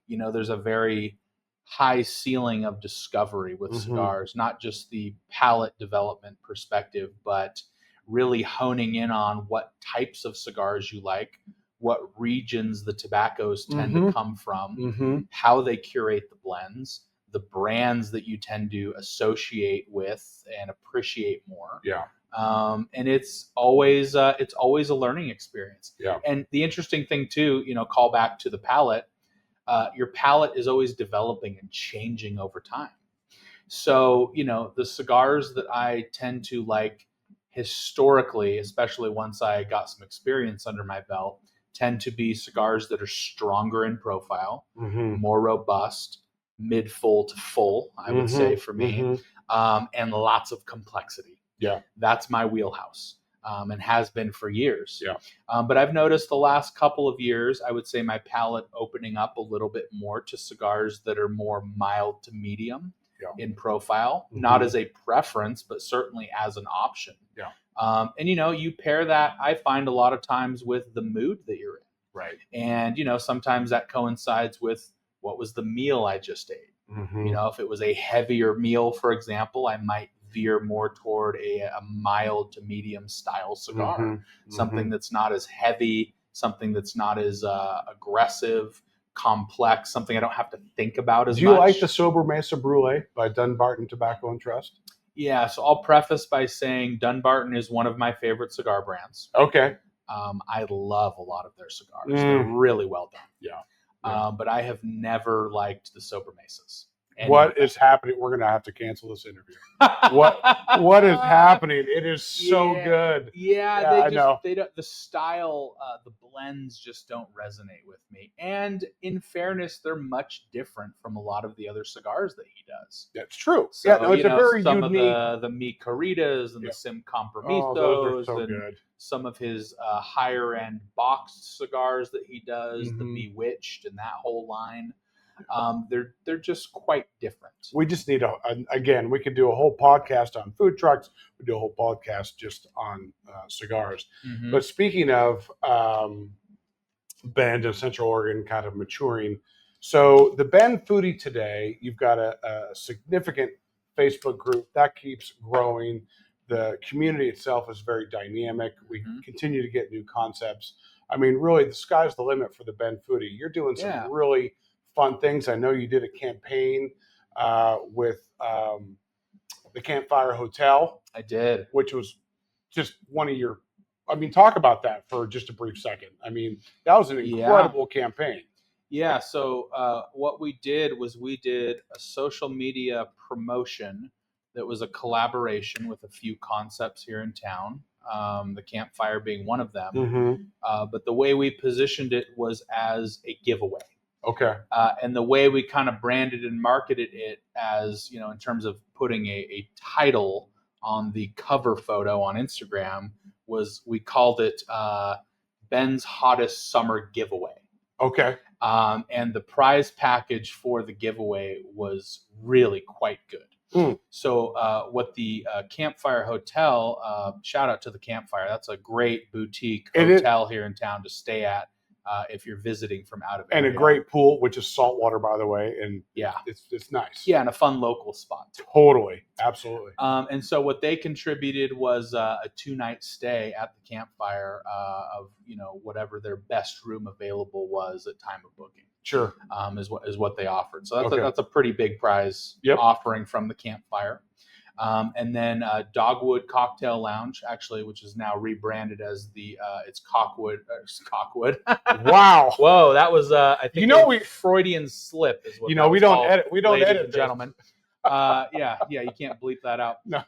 there's a very high ceiling of discovery with cigars, not just the palate development perspective, but really honing in on what types of cigars you like, what regions the tobaccos tend to come from, how they curate the blends, the brands that you tend to associate with and appreciate more. Yeah. And it's always a learning experience. Yeah. And the interesting thing too, call back to the palate, your palate is always developing and changing over time. So, the cigars that I tend to like historically, especially once I got some experience under my belt, tend to be cigars that are stronger in profile, more robust, mid full to full, I would say for me, and lots of complexity. Yeah. That's my wheelhouse. And has been for years. Yeah. But I've noticed the last couple of years, I would say my palate opening up a little bit more to cigars that are more mild to medium in profile, not as a preference, but certainly as an option. Yeah. And, you pair that, I find a lot of times with the mood that you're in. Right. And, sometimes that coincides with what was the meal I just ate. If it was a heavier meal, for example, I might veer more toward a mild to medium style cigar, something that's not as heavy, something that's not as aggressive, complex, something I don't have to think about as much. Do you like the Sober Mesa Brulee by Dunbarton Tobacco and Trust? Yeah, so I'll preface by saying Dunbarton is one of my favorite cigar brands. Okay. I love a lot of their cigars. They're really well done. Yeah. But I have never liked the Sober Mesas. What is happening? We're going to have to cancel this interview. What is happening? It is so good. Yeah, I know. They don't, the style, the blends just don't resonate with me. And in fairness, they're much different from a lot of the other cigars that he does. That's true. So, it's a very some unique. of the Mi Corridas and the Sim Compromisos, those are so and good. some of his higher end boxed cigars that he does, the Bewitched and that whole line. They're just quite different. We just need again, we could do a whole podcast on food trucks. We do a whole podcast just on cigars. But speaking of Bend and Central Oregon kind of maturing, so the Bend Foodie today, you've got a significant Facebook group that keeps growing. The community itself is very dynamic. We continue to get new concepts. I mean, really, the sky's the limit for the Bend Foodie. You're doing some really fun things. I know you did a campaign with the Campfire Hotel. I did. Which was just one of your, talk about that for just a brief second. That was an incredible campaign. Yeah, so what we did was we did a social media promotion that was a collaboration with a few concepts here in town, the Campfire being one of them. But the way we positioned it was as a giveaway. Okay. And the way we kind of branded and marketed it as, in terms of putting a title on the cover photo on Instagram was we called it Ben's Hottest Summer Giveaway. Okay. And the prize package for the giveaway was really quite good. So what the Campfire Hotel, shout out to the Campfire. That's a great boutique hotel here in town to stay at. If you're visiting from out of area. And a great pool, which is saltwater, by the way, and it's nice. Yeah, and a fun local spot. Totally, absolutely. And so what they contributed was a 2-night stay at the Campfire of whatever their best room available was at time of booking. Sure, is what they offered. So that's a pretty big prize offering from the Campfire. And then Dogwood Cocktail Lounge, actually, which is now rebranded as it's Cockwood. Wow! Whoa, that was I think Freudian slip is what we don't edit. We don't edit, gentlemen. Yeah, you can't bleep that out. No.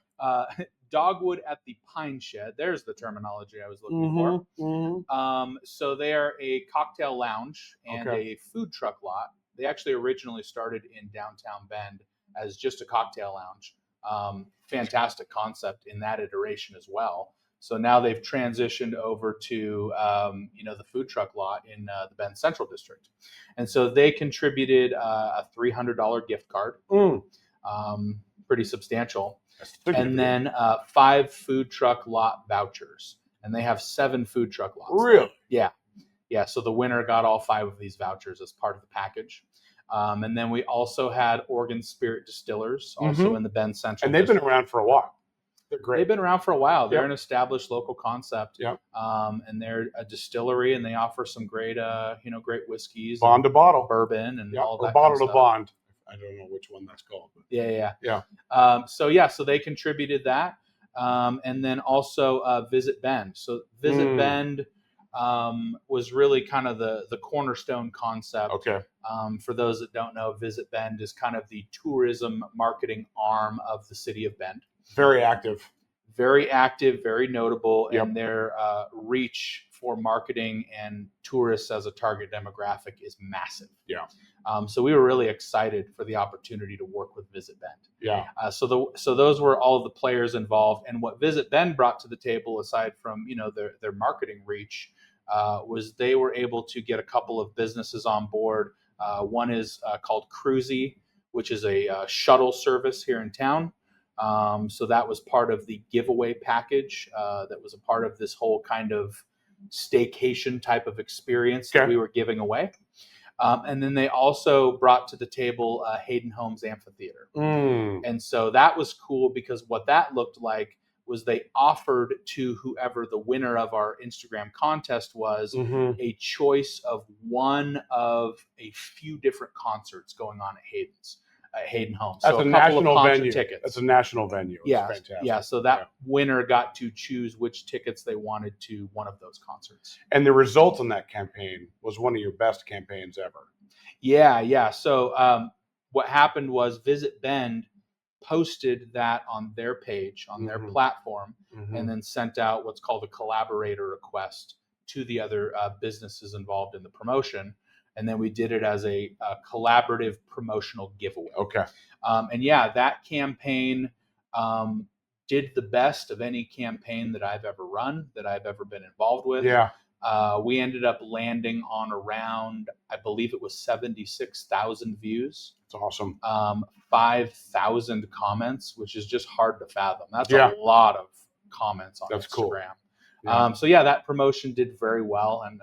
Dogwood at the Pine Shed. There's the terminology I was looking for. So they are a cocktail lounge and a food truck lot. They actually originally started in downtown Bend as just a cocktail lounge. Fantastic concept in that iteration as well. So now they've transitioned over to the food truck lot in the Bend Central District, and so they contributed a $300 gift card, pretty substantial, and then 5 food truck lot vouchers, and they have 7 food truck lots. Really? Yeah. So the winner got all 5 of these vouchers as part of the package. And then we also had Oregon Spirit Distillers, also in the Bend Central. And they've been around for a while. They're great. They've been around for a while. They're an established local concept. Yep. And they're a distillery, and they offer some great, great whiskeys, bond to bottle, bourbon, and all that. Or bottle kind of to bond. I don't know which one that's called. But. Yeah. So they contributed that, and then also Visit Bend. So Visit Bend. Was really kind of the cornerstone concept. Okay. For those that don't know, Visit Bend is kind of the tourism marketing arm of the city of Bend. Very active. very active, very notable, Yep. and their reach for marketing and tourists as a target demographic is massive. Yeah. So we were really excited for the opportunity to work with Visit Bend. Yeah. So those were all of the players involved, and what Visit Bend brought to the table, aside from their marketing reach, was they were able to get a couple of businesses on board. One is called Cruisy, which is a shuttle service here in town. So that was part of the giveaway package. That was a part of this whole kind of staycation type of experience that we were giving away. And then they also brought to the table Hayden Homes Amphitheater. And so that was cool because what that looked like was they offered to whoever the winner of our Instagram contest was a choice of one of a few different concerts going on at Hayden Homes. That's so a couple national of concert venue. tickets. That's a national venue. It's fantastic. Yeah. So that winner got to choose which tickets they wanted to one of those concerts. And the result on that campaign was one of your best campaigns ever. Yeah. So what happened was Visit Bend posted that on their page, on their platform, and then sent out what's called a collaborator request to the other businesses involved in the promotion. And then we did it as a collaborative promotional giveaway. Okay. And yeah, that campaign did the best of any campaign that I've ever run, that I've ever been involved with. Yeah. We ended up landing on around, I believe it was 76,000 views. It's awesome. 5,000 comments, which is just hard to fathom. That's a lot of comments on Instagram. Cool. Yeah. So yeah, that promotion did very well, and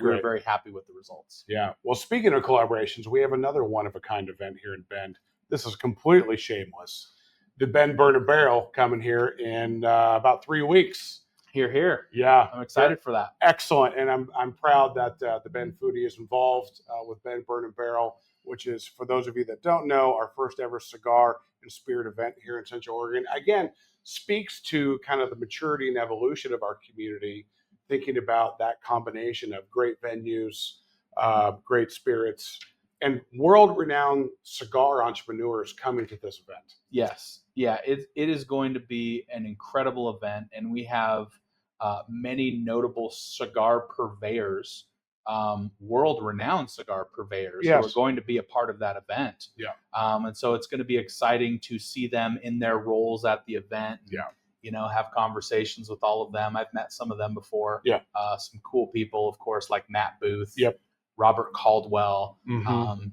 we were very happy with the results. Yeah. Well, speaking of collaborations, we have another one-of-a-kind event here in Bend. This is completely shameless. The Bend Burn a Barrel coming here in about 3 weeks. Here. Yeah. I'm excited for that. Excellent. And I'm proud that the Bend Foodie is involved with Bend Burn a Barrel, which is, for those of you that don't know, our first ever cigar and spirit event here in Central Oregon. Again, speaks to kind of the maturity and evolution of our community, thinking about that combination of great venues, great spirits, and world-renowned cigar entrepreneurs coming to this event. Yes. Yeah, it is going to be an incredible event, and we have many notable cigar purveyors, world-renowned cigar purveyors who are going to be a part of that event. Yeah. And so it's going to be exciting to see them in their roles at the event. And, have conversations with all of them. I've met some of them before. Yeah. Some cool people, of course, like Matt Booth. Yep. Robert Caldwell,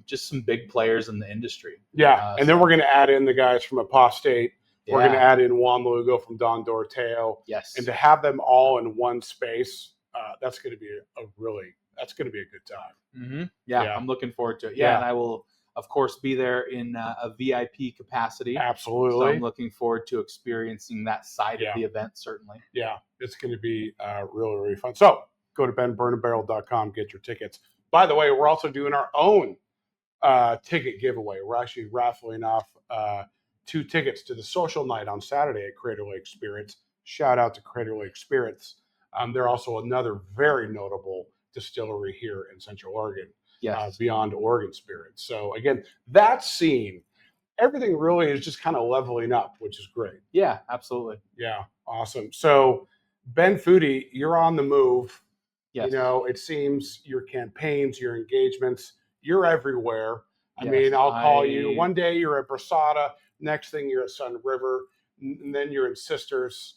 just some big players in the industry. Yeah, and then we're going to add in the guys from Apostate. We're going to add in Juan Lugo from Don Doroteo. Yes. And to have them all in one space, that's going to be a good time. Yeah, I'm looking forward to it. Yeah, and I will, of course, be there in a VIP capacity. Absolutely. So I'm looking forward to experiencing that side of the event, certainly. Yeah, it's going to be really, really fun. So go to benburnabarrel.com, get your tickets. By the way, we're also doing our own ticket giveaway. We're actually raffling off 2 tickets to the social night on Saturday at Crater Lake Spirits. Shout out to Crater Lake Spirits. They're also another very notable distillery here in Central Oregon, beyond Oregon Spirits. So again, that scene, everything really is just kind of leveling up, which is great. Yeah, absolutely. Yeah, awesome. So Ben Foodie, you're on the move. Yes. It seems your campaigns, your engagements, you're everywhere. I mean, I'll call you. One day you're at Brasada. Next thing you're at Sun River. And then you're in Sisters.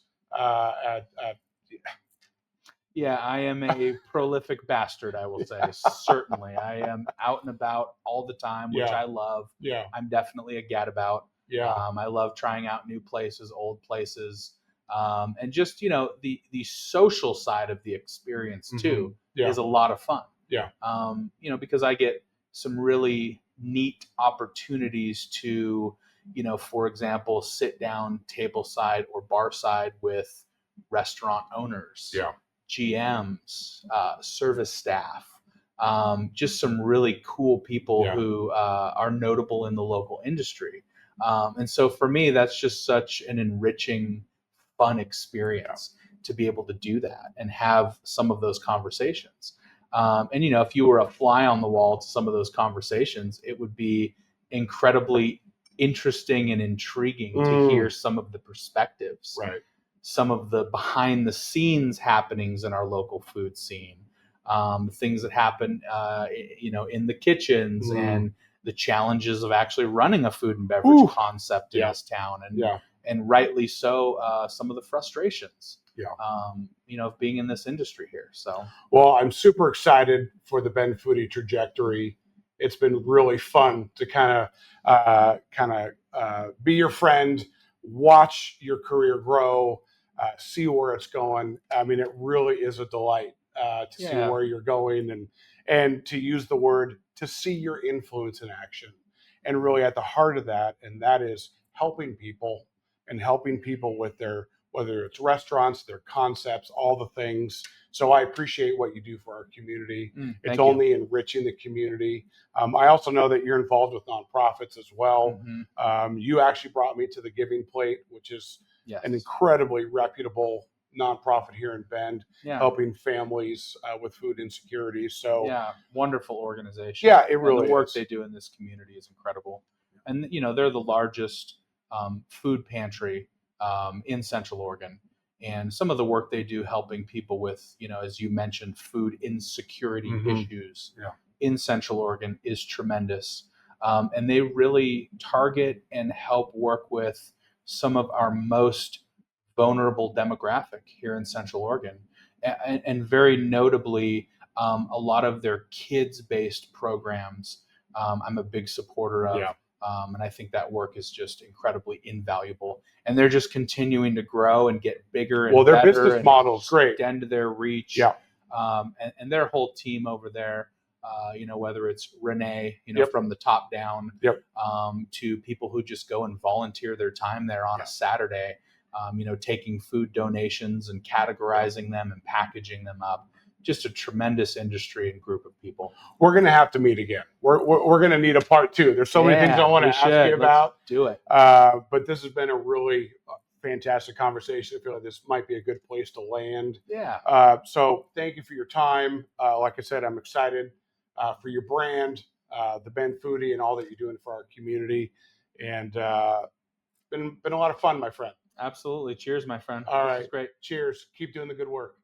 Yeah, I am a prolific bastard, I will say. Certainly. I am out and about all the time, which I love. Yeah. I'm definitely a gadabout. Yeah. I love trying out new places, old places. And just, the social side of the experience too is a lot of fun. Yeah. Because I get some really neat opportunities to, for example, sit down tableside or bar side with restaurant owners, GMs, service staff, just some really cool people who are notable in the local industry. And so for me, that's just such an enriching, fun experience to be able to do that and have some of those conversations. And, if you were a fly on the wall to some of those conversations, it would be incredibly interesting and intriguing to hear some of the perspectives. Right. some of the behind the scenes happenings in our local food scene, things that happen, in the kitchens, and the challenges of actually running a food and beverage concept in this town, and rightly so, some of the frustrations, of being in this industry here. So, well, I'm super excited for the Ben Foodie trajectory. It's been really fun to kind of be your friend, watch your career grow, see where it's going. I mean, it really is a delight to see where you're going, and to use the word, to see your influence in action, and really at the heart of that, and that is helping people with their, whether it's restaurants, their concepts, all the things. So I appreciate what you do for our community. It's only enriching the community. I also know that you're involved with nonprofits as well. You actually brought me to the Giving Plate, which is an incredibly reputable nonprofit here in Bend, helping families with food insecurity. So wonderful organization. Yeah, it really is. The work is. they do in this community is incredible. And they're the largest food pantry in Central Oregon. And some of the work they do helping people with, as you mentioned, food insecurity issues in Central Oregon is tremendous. And they really target and help work with some of our most vulnerable demographic here in Central Oregon. And very notably, a lot of their kids-based programs, I'm a big supporter of. And I think that work is just incredibly invaluable. And they're just continuing to grow and get bigger and their better, business model is great. Extend their reach. And their whole team over there, whether it's Renee, from the top down, to people who just go and volunteer their time there on a Saturday, taking food donations and categorizing them and packaging them up. Just a tremendous industry and group of people. We're going to have to meet again. We're going to need a part 2. There's so many things I want to ask you about. Let's do it. But this has been a really fantastic conversation. I feel like this might be a good place to land. So thank you for your time. Like I said, I'm excited for your brand, the Ben Foodie, and all that you're doing for our community. And been a lot of fun, my friend. Absolutely. Cheers, my friend. All right. This is great. Cheers. Keep doing the good work.